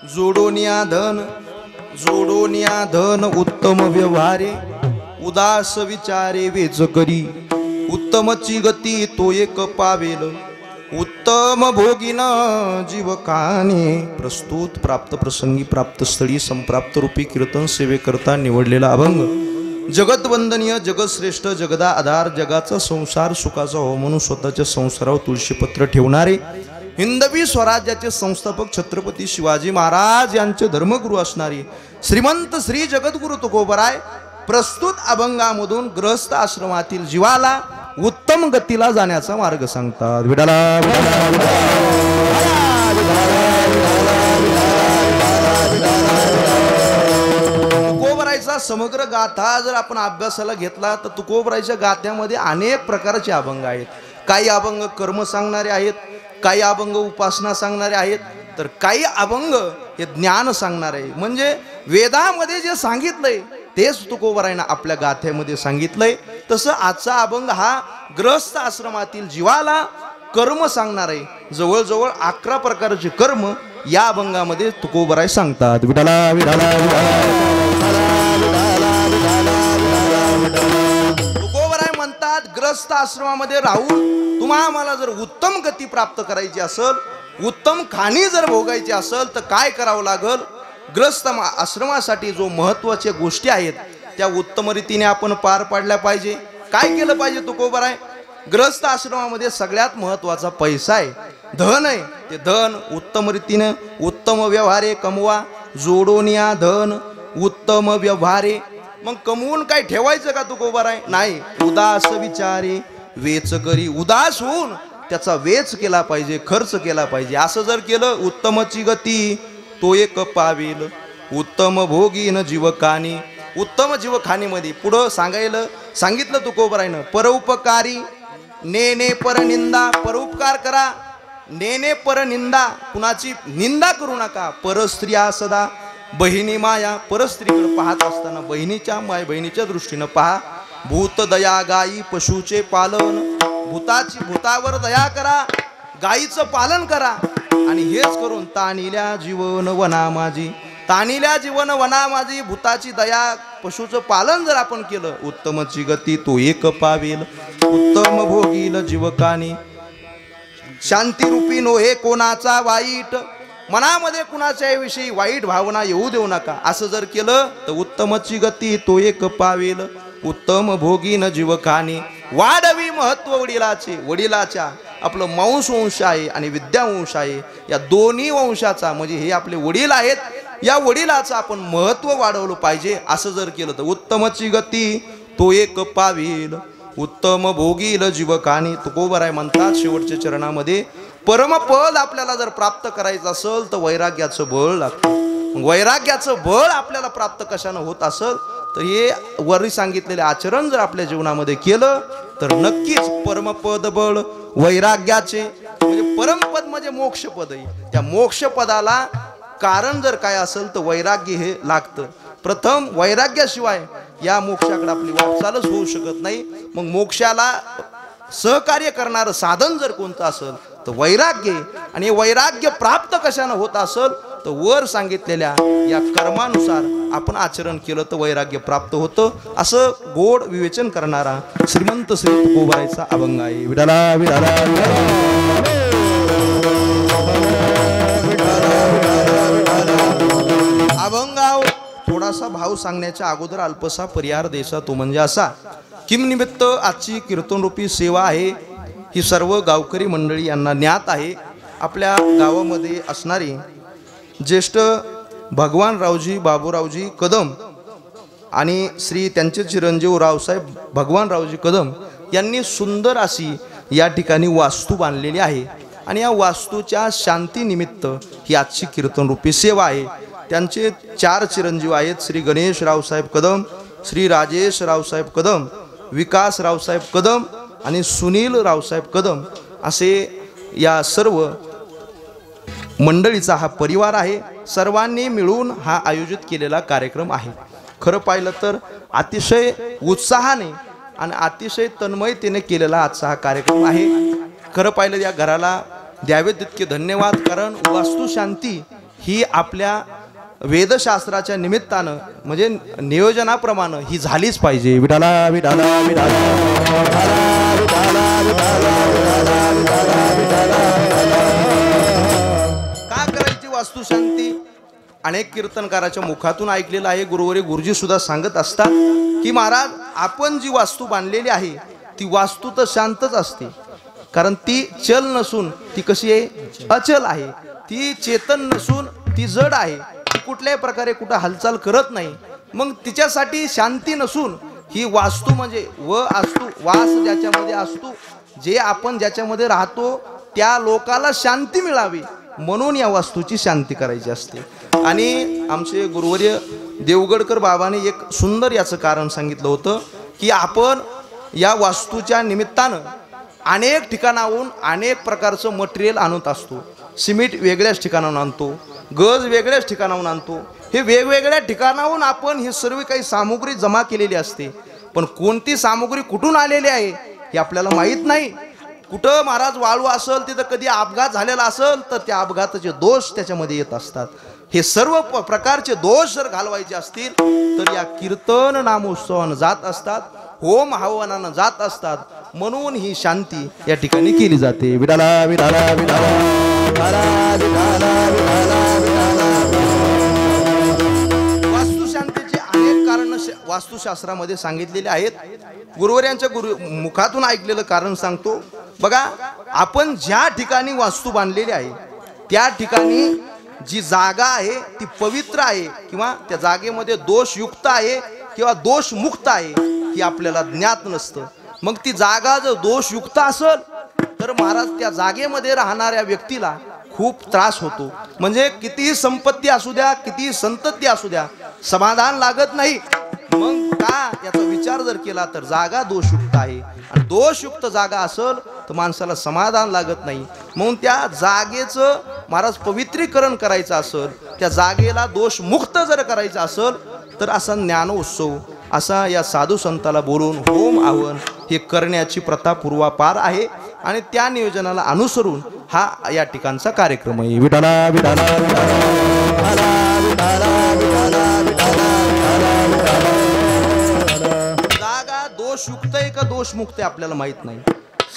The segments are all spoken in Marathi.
जोडोनिया धन उत्तम व्यवहारे उदास विचारे वेच करी उत्तमची गती तो एक पावेल उत्तम भोगिन जीवकाने। प्रस्तुत प्राप्त प्रसंगी प्राप्त स्थळी संप्राप्त रूपी कीर्तन सेवेकरता निवडलेला अभंग जगतवंदनीय जगतश्रेष्ठ जगदा आधार जगाचा संसार सुखाचा हो म्हणून स्वतःच्या संसारावर तुळशीपत्र ठेवणारे हिंदवी स्वराज्याचे संस्थापक छत्रपती शिवाजी महाराज यांचे धर्मगुरू असणारे श्रीमंत श्री जगद्गुरु तुकोबराय प्रस्तुत अभंगामधून गृहस्थ आश्रमातील जीवाला उत्तम गतीला जाण्याचा मार्ग सांगतात। विडाला तुकोबरायचा समग्र गाथा जर आपण अभ्यासाला घेतला तर तुकोबरायच्या गाथ्यामध्ये अनेक प्रकारचे अभंग आहेत। काही अभंग कर्म सांगणारे आहेत, काही अभंग उपासना सांगणारे आहेत, तर काही अभंग हे ज्ञान सांगणारे आहे। म्हणजे वेदामध्ये जे सांगितलंय तेच तुकोबरायनं आपल्या गाथ्यामध्ये सांगितलंय। तसं आजचा अभंग हा ग्रहस्थ आश्रमातील जीवाला कर्म सांगणार आहे। जवळजवळ 11 प्रकारचे कर्म या अभंगामध्ये तुकोबराय सांगतात। विठाला विठाला तुकोबराय म्हणतात ग्रहस्थ आश्रमामध्ये राहून तुम्हाला जर उत्तम गती प्राप्त करायची असेल, उत्तम खाणी जर भोगायची असेल तर काय करावं लागल? ग्रहस्थ आश्रमासाठी जो महत्त्वाच्या गोष्टी आहेत त्या उत्तम रीतीने आपण पार पाडल्या पाहिजे। काय केलं पाहिजे तुकोबराय? ग्रहस्थ आश्रमामध्ये सगळ्यात महत्त्वाचा पैसा आहे, धन आहे। ते धन उत्तम रीतीने उत्तम व्यवहारे कमवा। जोडोनिया धन उत्तम व्यवहारे। मग कमवून काय ठेवायचं का तुकोबराय? नाही, उदास विचारे वेच करी। उदास होऊन त्याचा वेच केला पाहिजे, खर्च केला पाहिजे। असं जर केलं उत्तमची गती तो एक पावेल उत्तम भोगीन जीवकानी। उत्तम जीवखानीमध्ये पुढं सांगितलं तुकोबरायनं परोपकारी नेने परनिंदा। परोपकार करा, नेने परनिंदा, कुणाची निंदा करू नका। परस्त्रिया सदा बहिणी माया, परस्त्रीकडे पाहत असताना बहिणीच्या माय बहिणीच्या दृष्टीनं पहा। भूत दया गायी पशुचे पालन, भूतावर दया करा, गायीचं पालन करा। आणि हेच करून तानिल्या जीवन वना माझी, तानिल्या जीवन वना माझी, भूताची दया पशुचं पालन जर आपण केलं उत्तमची गती तो एक पावेल उत्तम भोगील जीवकानी। शांती रूपी नोहे कोणाचा वाईट, मनामध्ये कुणाच्या विषयी वाईट भावना येऊ देऊ नका। असं जर केलं तर उत्तमची गती तो एक पावेल उत्तम भोगीन जीवकानी। वाढवी महत्व वडिलाचे, वडिलाच्या आपलं मांस वंश आहे आणि विद्यावंश आहे, या दोन्ही वंशाचा म्हणजे हे आपले वडील आहेत, या वडिलाचं आपण महत्व वाढवलं पाहिजे। असं जर केलं तर उत्तमची गती तो एक पावेल उत्तम भोगील जीवकानी। तुकोबराय म्हणतात शेवटच्या चरणामध्ये परमपद आपल्याला जर प्राप्त करायचं असेल तर वैराग्याचं बळ लागतं। वैराग्याचं बळ आपल्याला प्राप्त कशानं होत असेल तर हे वरी सांगितलेले आचरण जर आपल्या जीवनामध्ये केलं तर नक्कीच परमपद बळ वैराग्याचे म्हणजे परमपद म्हणजे मोक्षपद आहे। त्या मोक्षपदाला कारण जर काय असेल तर वैराग्य हे लागतं। प्रथम वैराग्याशिवाय या मोक्षाकडे आपली वाटचालच होऊ शकत नाही। मग मोक्षाला सहकार्य करणारं साधन जर कोणतं असेल तर वैराग्य। आणि वैराग्य प्राप्त कशानं होत असेल तर वर सांगितलेल्या या कर्मानुसार आपण आचरण केलं तर वैराग्य प्राप्त होतं। असं गोड विवेचन करणारा श्रीमंत श्री तुकोबरायचा अभंग आहे। विठाला विठाला अभंगाव थोडासा भाव सांगण्याच्या अगोदर अल्पसा परिहार द्यायचा, तो म्हणजे असा किम निमित्त आजची कीर्तनरूपी सेवा आहे ही सर्व गावकरी मंडळी यांना ज्ञात आहे। आपल्या गावामध्ये असणारी ज्येष्ठ भगवानरावजी बाबूरावजी कदम आणि श्री त्यांचे चिरंजीव रावसाहेब भगवानरावजी कदम यांनी सुंदर अशी या ठिकाणी वास्तू बांधलेली आहे आणि या वास्तूच्या शांतीनिमित्त ही आजची कीर्तनरूपी सेवा आहे। त्यांचे 4 चिरंजीव आहेत, श्री गणेश रावसाहेब कदम, श्री राजेश रावसाहेब कदम, विकास रावसाहेब कदम आणि सुनील रावसाहेब कदम असे या सर्व मंडळीचा हा परिवार आहे। सर्वांनी मिळून हा आयोजित केलेला कार्यक्रम आहे। खरं पाहिलं तर अतिशय उत्साहाने आणि अतिशय तन्मयतेने केलेला आजचा हा कार्यक्रम आहे। खरं पाहिलं या घराला द्यावे तितके धन्यवाद, कारण वास्तुशांती ही आपल्या वेदशास्त्राच्या निमित्तानं म्हणजे नियोजनाप्रमाणे ही झालीच पाहिजे. विठाला विठाला विठाला का करायची वास्तुशांती? अनेक कीर्तनकाराच्या मुखातून ऐकलेलं आहे. गुरुवरी गुरुजी सुद्धा सांगत असतात की महाराज, आपण जी वास्तू बांधलेली आहे ती वास्तू तर शांतच असते, कारण ती चल नसून ती कशी आहे? अचल आहे. ती चेतन नसून ती जड आहे. ती कुठल्याही प्रकारे कुठं हालचाल करत नाही. मग तिच्यासाठी शांती नसून ही वास्तू म्हणजे वास्तू, वास ज्याच्यामध्ये असतो, जे आपण ज्याच्यामध्ये राहतो त्या लोकाला शांती मिळावी म्हणून या वास्तूची शांती करायची असते. आणि आमचे गुरुवर्य देवगडकर बाबाने एक सुंदर याचं कारण सांगितलं होतं की आपण या वास्तूच्या निमित्तानं अनेक ठिकाणाहून अनेक प्रकारचं मटेरियल आणत असतो. सिमेंट वेगळ्याच ठिकाणाहून आणतो, गज वेगळ्याच ठिकाणाहून आणतो. हे वेगवेगळ्या ठिकाणाहून आपण हे सर्व काही सामुग्री जमा केलेली असते, पण कोणती सामुग्री कुठून आलेली आहे हे आपल्याला माहीत नाही. कुठं महाराज वाळू असेल तिथं कधी अपघात झालेला असेल तर त्या अपघाताचे दोष त्याच्यामध्ये येत असतात. हे सर्व प्रकारचे दोष जर घालवायचे असतील तर या कीर्तन नामोत्सवानं जात असतात, होम हवनानं जात असतात. म्हणून ही शांती या ठिकाणी केली जाते. विठाला विठाला विठाला वास्तुशांतीचे अनेक कारण वास्तुशास्त्रामध्ये सांगितलेले आहेत. गुरुवर्यांच्या मुखातून ऐकलेलं कारण सांगतो. बघा, आपण ज्या ठिकाणी वास्तू बांधलेली आहे त्या ठिकाणी जी जागा आहे ती पवित्र आहे किंवा त्या जागेमध्ये दोषयुक्त आहे किंवा दोषमुक्त आहे ही आपल्याला ज्ञात नसतं. मग ती जागा जर दोषयुक्त असेल तर महाराज त्या जागेमध्ये राहणाऱ्या व्यक्तीला खूप त्रास होतो. म्हणजे कितीही संपत्ती असू द्या, कितीही संतती असू द्या, समाधान लागत नाही. मग का याचा विचार जर केला तर जागा दोषयुक्त आहे आणि दोषयुक्त जागा असेल तर माणसाला समाधान लागत नाही. म्हणून त्या जागेचं महाराज पवित्रीकरण करायचं असेल, त्या जागेला दोषमुक्त जर करायचं असेल तर असा ज्ञानोत्सव असा या साधू संताला बोलून होम आवन हे करण्याची प्रथा पूर्वापार आहे आणि त्या नियोजनाला अनुसरून हा या ठिकाणचा कार्यक्रम आहे. विठाला विठाला जागा दोषयुक्त आहे का दोषमुक्त आहे आपल्याला माहित नाही.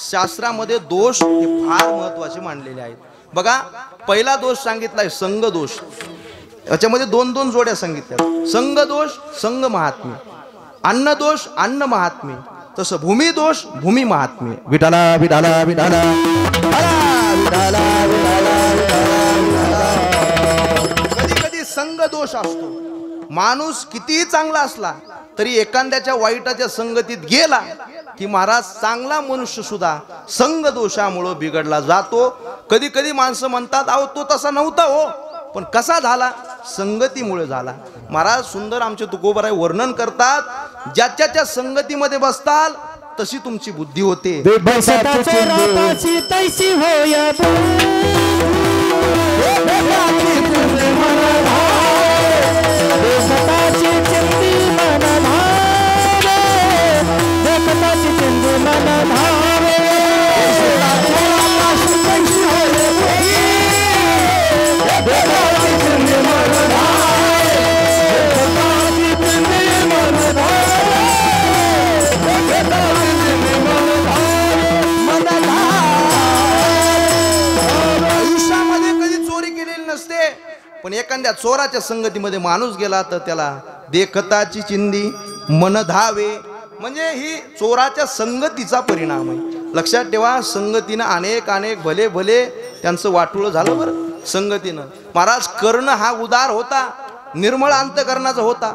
शास्त्रामध्ये दोष हे फार महत्वाचे मानलेले आहेत. बघा, पहिला दोष सांगितलाय संघ दोष. याच्यामध्ये दोन दोन जोड्या सांगितल्या. संघ दोष संघ महात्म्य, अन्न दोष अन्न महात्म्य, तसं भूमी दोष भूमी महात्म्य. विठाला विठाला विठाला कधी कधी संघ दोष असतो. माणूस कितीही चांगला असला तरी एखाद्याच्या वाईटाच्या संगतीत गेला की महाराज चांगला मनुष्य सुद्धा संघ दोषामुळे बिघडला जातो. कधी कधी माणसं म्हणतात, अहो तो तसा नव्हता हो, पण कसा झाला? संगतीमुळे झाला. महाराज सुंदर आमचे तुकोबराय वर्णन करतात, ज्याच्या संगतीमध्ये बसताल तशी तुमची बुद्धी होते. पण एखाद्या चोराच्या संगतीमध्ये माणूस गेला तर त्याला देखताची चिंदी मन धावे. म्हणजे ही चोराच्या संगतीचा परिणाम आहे. लक्षात ठेवा, संगतीनं अनेक अनेक भले भले त्यांचं वाटुळं झालं बरं संगतीनं. महाराज कर्ण हा उदार होता, निर्मळ अंतकरणाचा होता.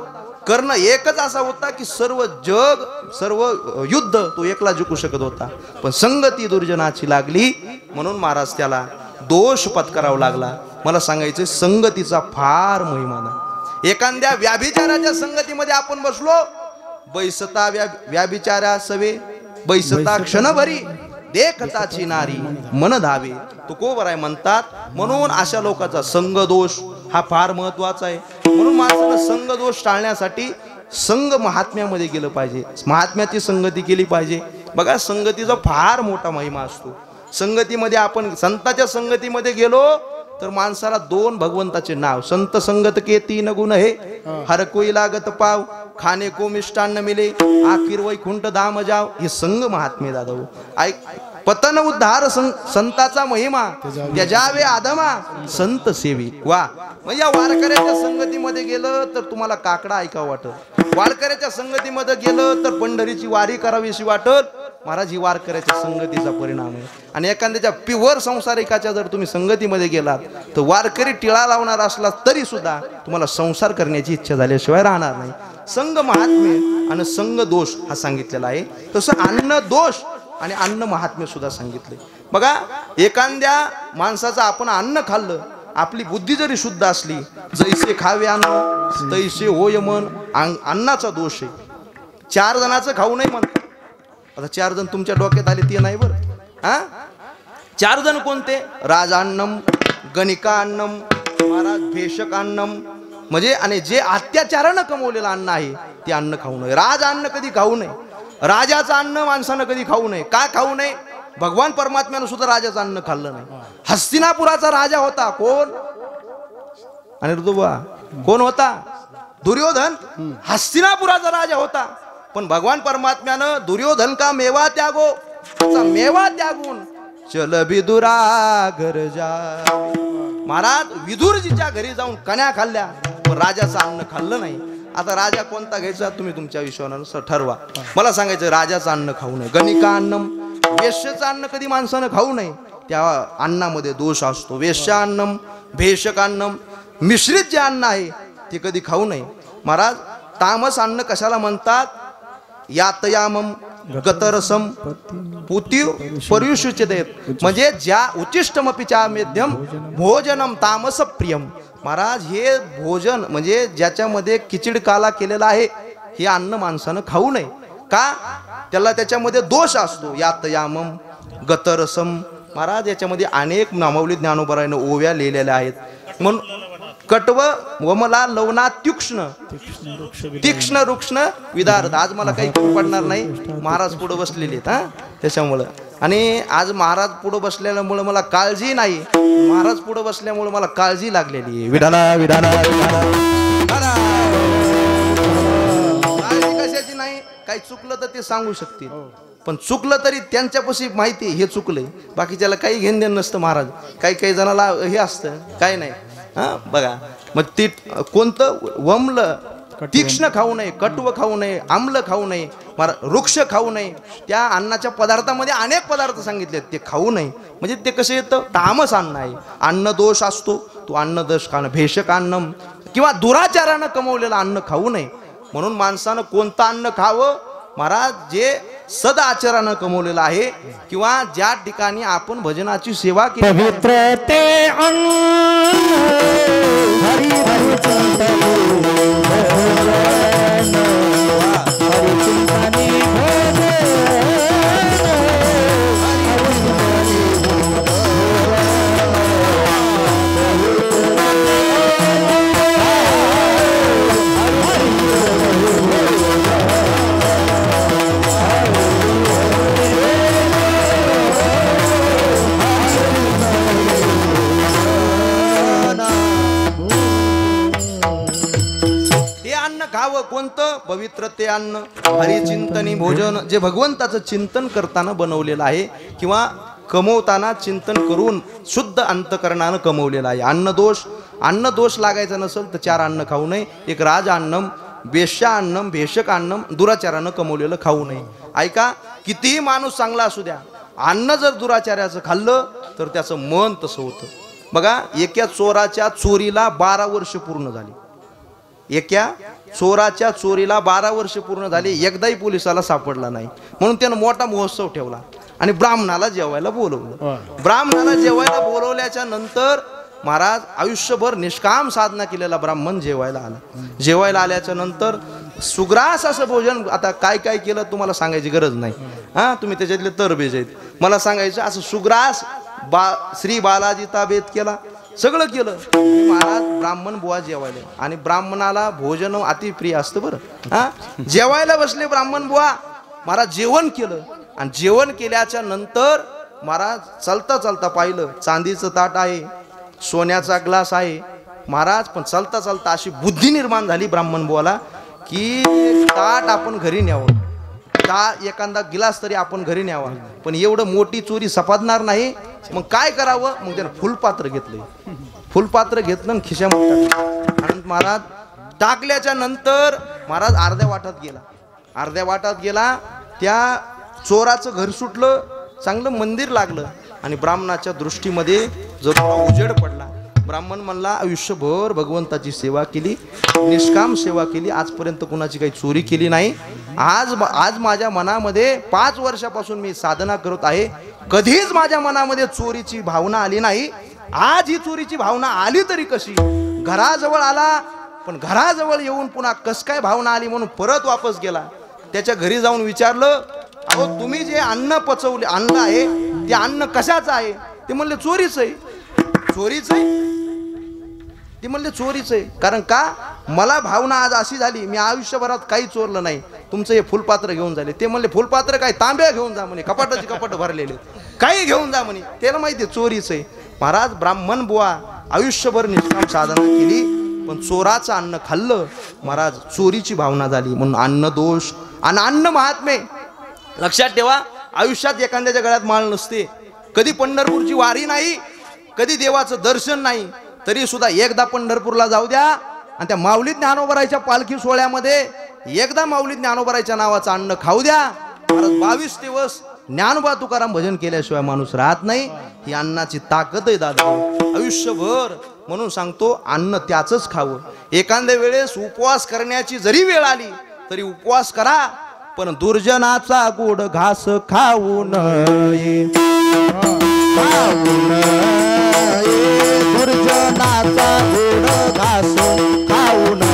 कर्ण एकच असा होता की सर्व जग सर्व युद्ध तो एकला जिंकू शकत होता, पण संगती दुर्जनाची लागली म्हणून महाराज त्याला दोष पत्करावा लागला. मला सांगायचं, संगतीचा फार महिमा आहे. एखाद्या व्याभिचाराच्या संगतीमध्ये आपण बसलो, बैसता व्याभिचारा सवे बैसता क्षणभरी देखताची नारी मन धावे. तुकोबराय म्हणतात, म्हणून अशा लोकांचा संघ दोष हा फार महत्वाचा आहे. म्हणून माणसाला संघ दोष टाळण्यासाठी संघ महात्म्यामध्ये गेलं पाहिजे, महात्म्याची संगती केली पाहिजे. बघा, संगतीचा फार मोठा महिमा असतो. संगतीमध्ये आपण संतांच्या संगतीमध्ये गेलो तर माणसाला दोन भगवंताचे नाव, संत संगत के तीन गुण हे, हर कोई लागत पाव, खाणे को मिष्टान्न मिले, आखिर वैकुंठ धाम जाव. हे संग महात्मे दादा ऐक. पतन उद्धार संताचा महिमा, त्याजावे आदमा संत सेवी. वा. म्हणजे या वारकऱ्याच्या संगतीमध्ये गेलं तर तुम्हाला काकडा ऐकावं वाटत, वारकऱ्याच्या संगतीमध्ये गेलं तर पंढरीची वारी करावीशी वाटत. महाराज ही वारकऱ्याच्या संगतीचा परिणाम आहे. आणि एखाद्याच्या प्युअर संसारिकाच्या जर तुम्ही संगतीमध्ये गेलात तर वारकरी टिळा लावणार असला तरी सुद्धा तुम्हाला संसार करण्याची इच्छा झाल्याशिवाय राहणार नाही. संग महात्म्य आणि संग दोष हा सांगितलेला आहे. तसं अन्न दोष आणि अन्न महात्म्य सुद्धा सांगितले. बघा, एखाद्या माणसाचं आपण अन्न खाल्लं, आपली बुद्धी जरी शुद्ध असली, जैसे खावे अन्न तैसे होय मन, अन्नाचा दोष आहे. 4 जणांचं खाऊ नाही म्हणतात. आता 4 जण तुमच्या डोक्यात आले ते नाही बरं. हा, 4 जण कोणते? राजान्नम, गणिकान्नम, महाराज भेषकान्नम. म्हणजे आणि जे अत्याचारानं कमवलेलं अन्न आहे ते अन्न खाऊ नये. राज अन्न कधी खाऊ नये. राजाचं अन्न माणसानं कधी खाऊ नये. का खाऊ नये? भगवान परमात्म्यानं सुद्धा राजाचं अन्न खाल्लं नाही. हस्तिनापुराचा राजा होता कोण? आणि ऋतुबा कोण होता? दुर्योधन. हस्तिनापुराचा राजा होता. पण भगवान परमात्म्यानं दुर्योधन का मेवा त्यागो, मेवा त्यागून चल विदुरा घर जा. महाराज विदुरजीच्या घरी जाऊन कन्या खाल्ल्या, पण राजाचं अन्न खाल्लं नाही. आता राजा कोणता घ्यायचा तुम्ही तुमच्या विश्वासानुसार ठरवा. मला सांगायचं राजाचं अन्न खाऊ नये. गणिका अन्नम, वेश्याचं अन्न कधी माणसानं खाऊ नये. त्या अन्नामध्ये दोष असतो. वेश्यान्नम, भेषकान्नम, मिश्रित जे अन्न आहे ते कधी खाऊ नये. महाराज तामस अन्न कशाला म्हणतात? यातयामम गतरसम पुती पर्युषुच्यते. म्हणजे ज्या उच्चिष्टमपिचा मेध्यम भोजनम तामस प्रियम. महाराज हे भोजन म्हणजे ज्याच्यामध्ये खिचडी काला केलेला आहे हे अन्न माणसानं खाऊ नये. का? त्याला त्याच्यामध्ये दोष असतो. यातयामम गतरसम. महाराज याच्यामध्ये अनेक नामावली ज्ञानोबरायनं ओव्या लिहिलेल्या आहेत. म्हणून कटव वमला लवना तीक्ष्ण तीक्ष्ण रुक्ष्ण विदार्थ. आज मला काही पडणार नाही, महाराज पुढे बसलेले आहेत. हा, त्याच्यामुळं. आणि आज महाराज पुढे बसल्यामुळे मला काळजी नाही, महाराज पुढे बसल्यामुळे मला काळजी लागलेली आहे. विडाला विडाला काळजी कशाची नाही. काही चुकलं तर ते सांगू शकतील, पण चुकलं तरी त्यांच्यापाशी माहिती हे चुकलंय. बाकीच्याला काही घेणं देणं नसतं. महाराज काही जणाला हे असतं, काही नाही. हा, बघा मग ते कोणतं वमलं तीक्ष्ण खाऊ नये, कटव खाऊ नये, आम्ल खाऊ नये, वृक्ष खाऊ नये. त्या अन्नाच्या पदार्थामध्ये अनेक पदार्थ सांगितले ते खाऊ नये. म्हणजे ते कसं येतं? तामस अन्न आहे. अन्न दोष असतो, तो अन्न दोष खाणं. भेषक अन्नम किंवा दुराचारानं कमवलेलं अन्न खाऊ नये. म्हणून माणसानं कोणतं अन्न खावं? महाराज जे सदाचरानं कमवलेलं आहे किंवा ज्या ठिकाणी आपण भजनाची सेवा केली, पवित्र ते अन्न हरी हरी चिंतन हरी चिंतनी खावं. कोणतं? पवित्र ते अन्न हरिचिंतनी भोजन. जे भगवंताचं चिंतन करताना बनवलेलं आहे किंवा कमवताना चिंतन करून शुद्ध अंतकरणानं कमवलेलं आहे. अन्न दोष लागायचा नसेल तर 4 अन्न खाऊ नये. एक राज अन्नम, वेश्या अन्नम, भेषक अन्नम, दुराचारानं कमवलेलं खाऊ नये. ऐका, कितीही माणूस चांगला असू द्या, अन्न जर दुराचार्याचं खाल्लं तर त्याचं मन तसं होतं. बघा, एका चोराच्या चोरीला 12 वर्ष पूर्ण झाली. एका चोराच्या चोरीला 12 वर्ष पूर्ण झाली. एकदाही पोलिसाला सापडला नाही. म्हणून त्यानं मोठा महोत्सव ठेवला आणि ब्राह्मणाला जेवायला बोलवलं. ब्राह्मणाला जेवायला बोलवल्याच्या नंतर महाराज आयुष्यभर निष्काम साधना केलेला ब्राह्मण जेवायला आला. जेवायला आल्याच्या नंतर सुग्रास असं भोजन. आता काय काय केलं तुम्हाला सांगायची गरज नाही. हा, तुम्ही त्याच्यातले तरबेज आहेत. मला सांगायचं असं सुग्रास श्री बालाजी ताबेत केला, सगळं केलं. महाराज ब्राह्मण बुवा जेवायला, आणि ब्राह्मणाला भोजन अति प्रिय असतं बरं. हा, जेवायला बसले ब्राह्मण बुवा. महाराज जेवण केलं आणि जेवण केल्याच्या नंतर महाराज चालता चालता पाहिलं चांदीचं ताट आहे, सोन्याचा ग्लास आहे महाराज, पण चालता चालता अशी बुद्धी निर्माण झाली ब्राह्मण बुवाला की ताट आपण घरी न्यावं, एखादा गिलास तरी आपण घरी न्यावा, पण एवढं मोठी चोरी सपादणार नाही. मग काय करावं? मग त्यानं फुलपात्र घेतलंय, फुलपात्र घेतलं आणि खिशामध्ये टाकलं. आणि महाराज टाकल्याच्या नंतर महाराज अर्ध्या वाटात गेला. त्या चोराचं घर सुटलं, चांगलं मंदिर लागलं आणि ब्राह्मणाच्या दृष्टीमध्ये जर उजेड पडला. ब्राह्मण म्हणला आयुष्यभर भगवंताची सेवा केली, निष्काम सेवा केली, आजपर्यंत कुणाची काही चोरी केली नाही. आज माझ्या मनामध्ये 5 वर्षापासून मी साधना करत आहे, कधीच माझ्या मनामध्ये चोरीची भावना आली नाही. आज ही चोरीची भावना आली तरी कशी? घराजवळ आला, पण घराजवळ येऊन पुन्हा कस काय भावना आली म्हणून परत वापस गेला. त्याच्या घरी जाऊन विचारलं, अहो तुम्ही जे अन्न पचवले, अन्न आहे ते अन्न कशाचं आहे? ते म्हणले चोरीच आहे. चोरीच आहे? ते म्हणले चोरीच आहे. कारण का? मला भावना आज अशी झाली, मी आयुष्यभरात काही चोरलं नाही, तुमचं हे फुलपात्र घेऊन झाले. ते म्हणले फुलपात्र काय? तांब्या घेऊन जा म्हणे, कपाटाची कपाट भरलेले, काही घेऊन जा म्हणे. त्याला माहिती चोरीच आहे. महाराज ब्राह्मण बुवा आयुष्यभर निष्काम साधना केली, पण चोराचं अन्न खाल्लं. महाराज चोरीची भावना झाली, म्हणून अन्न दोष आणि अन्न महात्मे. लक्षात ठेवा, आयुष्यात एखाद्याच्या गळ्यात माळ नसते, कधी पंढरपूरची वारी नाही, कधी देवाचं दर्शन नाही, तरी सुद्धा एकदा पंढरपूरला जाऊ द्या आणि त्या माऊली ज्ञानोबराच्या पालखी सोहळ्यामध्ये एकदा माऊली ज्ञानोबराच्या नावाचं अन्न खाऊ द्या. महाराज 22 दिवस ज्ञानोबा तुकाराम भजन केल्याशिवाय माणूस राहत नाही. ही अन्नाची ताकद आहे दादा आयुष्यभर. म्हणून सांगतो अन्न त्याचंच खावं. एखाद्या वेळेस उपवास करण्याची जरी वेळ आली तरी उपवास करा, पण दुर्जनाचा गोड घास खाऊ नये, खाऊ नये, दुर्जनाचा गोड घास खाऊ नये.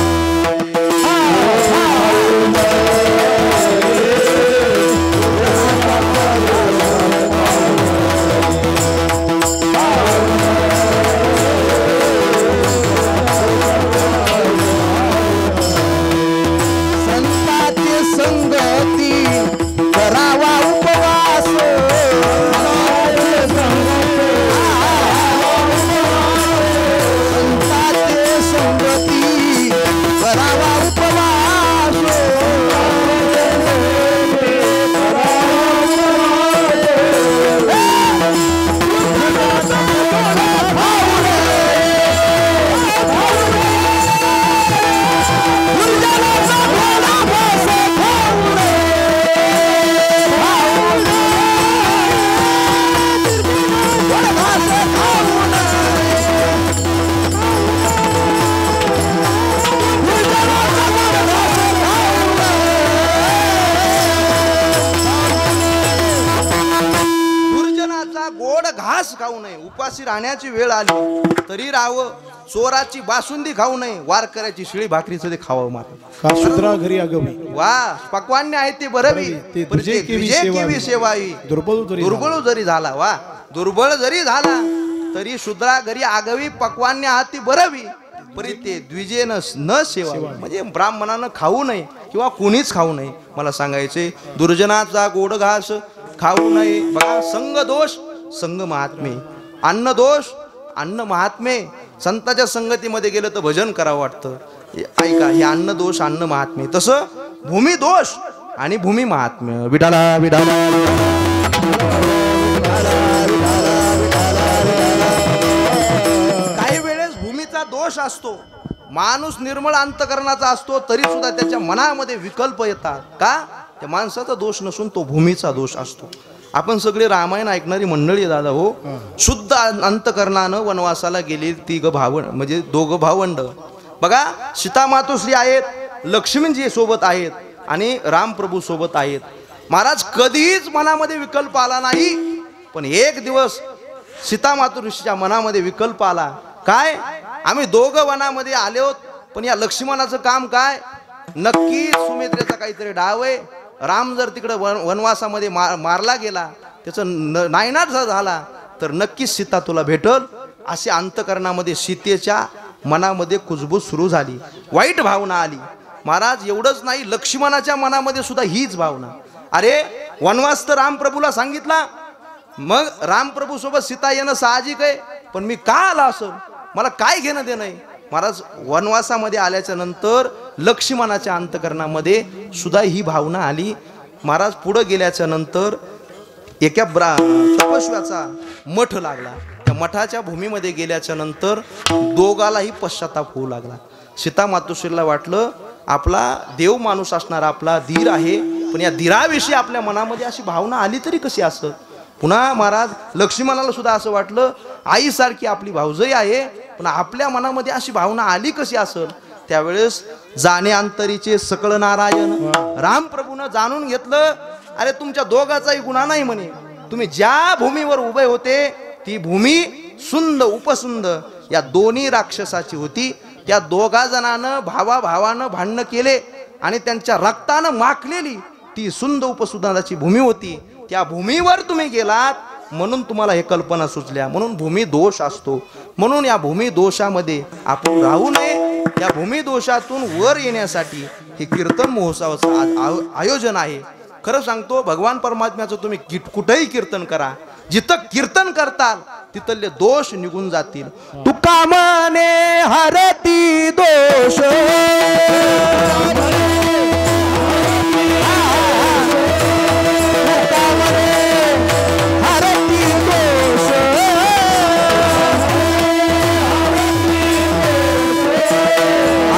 घास खाऊ नये. उपाशी राहण्याची वेळ आली तरी राहावं. चोराची बासुंदी खाऊ नये, वारकऱ्याची शिळी भाकरीचं ते खावं. मात्र सुद्रा घरी आगवी वा पक्वान्य आहे ते बरवी, केवी सेवाई. दुर्बळ जरी झाला, वा दुर्बळ जरी झाला तरी शुद्रा घरी आगवी, पक्वान्य आहात ती बरवी, परी ते द्विजेन न सेवा. म्हणजे ब्राह्मणानं खाऊ नये किंवा कोणीच खाऊ नये. मला सांगायचे दुर्जनाचा गोड घास खाऊ नये. बघा संग दोष संग महात्मे, अन्न दोष अन्न महात्मे. संतांच्या संगतीमध्ये गेलं तर भजन करावं वाटतं. ऐका, हे अन्न दोष अन्न महात्मे, तसं भूमी दोष आणि भूमी महात्म्य. विडाला विडाला काही वेळेस भूमीचा दोष असतो, माणूस निर्मळ अंतकरणाचा असतो, तरी सुद्धा त्याच्या मनामध्ये विकल्प येतात. का? त्या माणसाचा दोष नसून तो भूमीचा दोष असतो. आपण सगळे रामायण ऐकणारी मंडळी दादा हो. शुद्ध अंतकरणानं वनवासाला गेली म्हणजे दोघं भावंड. बघा सीता मातोश्री आहेत, लक्ष्मीजी सोबत आहेत आणि रामप्रभू सोबत आहेत. महाराज कधीच मनामध्ये विकल्प आला नाही, पण एक दिवस सीता मातोश्रीच्या मनामध्ये विकल्प आला. काय? आम्ही दोघं वनामध्ये आलो, पण या लक्ष्मणाचं काम काय? नक्की सुमित्रेचा काहीतरी डाव आहे. राम जर तिकडे वनवासामध्ये मारला गेला, त्याचं नायनाट झाला तर नक्कीच सीता तुला भेटल. असे अंतकरणामध्ये सीतेच्या मनामध्ये कुजबूज सुरू झाली, वाईट भावना आली. महाराज एवढंच नाही, लक्ष्मणाच्या मनामध्ये सुद्धा हीच भावना. अरे वनवास तर रामप्रभूला सांगितला, मग रामप्रभू सोबत सीता येणं साहजिक आहे. पण मी का आला असेल, मला काय घेणं देणं आहे. महाराज वनवासामध्ये आल्याच्या नंतर लक्ष्मणाच्या अंतकरणामध्ये सुद्धा ही भावना आली. महाराज पुढे गेल्याच्या नंतर एका तपस्व्याचा मठ लागला. त्या मठाच्या भूमीमध्ये गेल्याच्या नंतर दोघालाही पश्चाताप होऊ लागला. सीता मातोश्रीला वाटलं आपला देव माणूस असणारा आपला धीर आहे, पण या धीराविषयी आपल्या मनामध्ये अशी भावना आली तरी कशी असं. पुन्हा महाराज लक्ष्मणाला सुद्धा असं वाटलं आईसारखी आपली भाऊजई आहे, पण आपल्या मनामध्ये अशी भावना आली कशी असेल. त्यावेळेस जाणे अंतरीचे सकळ नारायण रामप्रभूनं जाणून घेतलं, अरे तुमच्या दोघाचाही गुन्हा नाही म्हणे. तुम्ही ज्या भूमीवर उभे होते ती भूमी सुंद उपसुंद या दोन्ही राक्षसाची होती. त्या दोघा जणांना भावानं भांडणं केले आणि त्यांच्या रक्तानं माखलेली ती सुंद उपसुंदाची भूमी होती. त्या भूमीवर तुम्ही गेलात म्हणून तुम्हाला हे कल्पना सुचल्या. म्हणून भूमी दोष असतो, म्हणून या भूमी दोषामध्ये आपण राहू नये. या भूमी दोषातून वर येण्यासाठी हे कीर्तन महोत्सवाचं आयोजन आहे. खरं सांगतो भगवान परमात्म्याचं तुम्ही कुठेही कीर्तन करा, जिथं कीर्तन करताल तिथले दोष निघून जातील. तुका म्हणे हरती दोष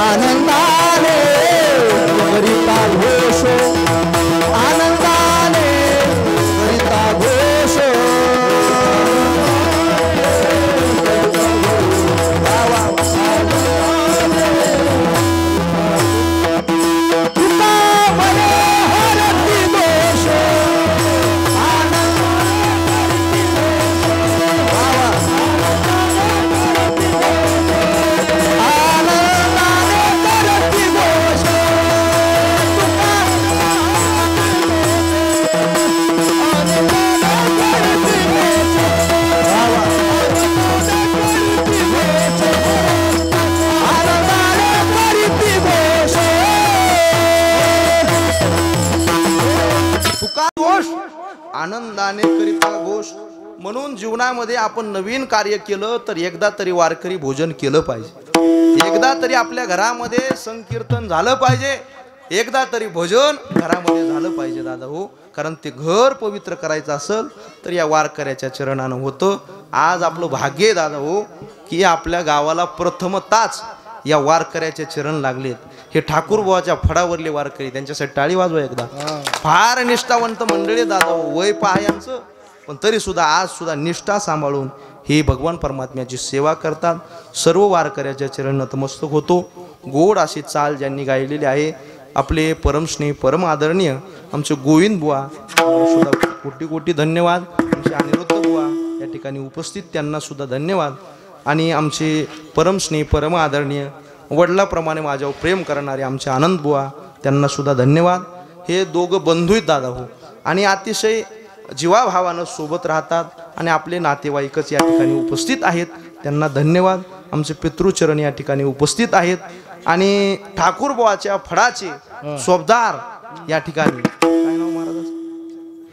आनंदाने करिता घोष आनंदाने करिता घोष आनंदाने करिता घोष. म्हणून जीवनामध्ये आपण नवीन कार्य केलं तर एकदा तरी वारकरी भोजन केलं पाहिजे, एकदा तरी आपल्या घरामध्ये संकीर्तन झालं पाहिजे, एकदा तरी भोजन घरामध्ये झालं पाहिजे दादा हो. कारण ते घर पवित्र करायचं असेल तर या वारकऱ्याच्या चरणानं होतं. आज आपलं भाग्य आहे दादा हो की आपल्या गावाला प्रथमताच या वारकऱ्याचे चरण लागलेत. हे ठाकूर बुवाच्या फडावरले वारकरी, त्यांच्यासाठी टाळी वाजवा एकदा. फार निष्ठावंत मंडळी दादा वय पहा यांचं, पण तरी सुद्धा आज सुद्धा निष्ठा सांभाळून हे भगवान परमात्म्याची सेवा करतात. सर्व वारकऱ्याच्या चरण नतमस्तक होतो. गोड अशी चाल ज्यांनी गायलेली आहे आपले परमस्नेही परम आदरणीय आमचे गोविंद बुवा सुद्धा कोटी कोटी धन्यवाद. आमचे अनिरुद्ध बुवा या ठिकाणी उपस्थित, त्यांना सुद्धा धन्यवाद. आणि आमचे परमस्नेही परम आदरणीय वडिलाप्रमाणे माझ्यावर प्रेम करणारे आमचे आनंद बुवा, त्यांना सुद्धा धन्यवाद. हे दोघं बंधू आहेत दादा हो, आणि अतिशय जीवाभावानं सोबत राहतात आणि आपले नातेवाईकच या ठिकाणी उपस्थित आहेत, त्यांना धन्यवाद. आमचे पितृचरण या ठिकाणी उपस्थित आहेत आणि ठाकूर बुवाच्या फडाचे सोबदार या ठिकाणी काय नाव महाराज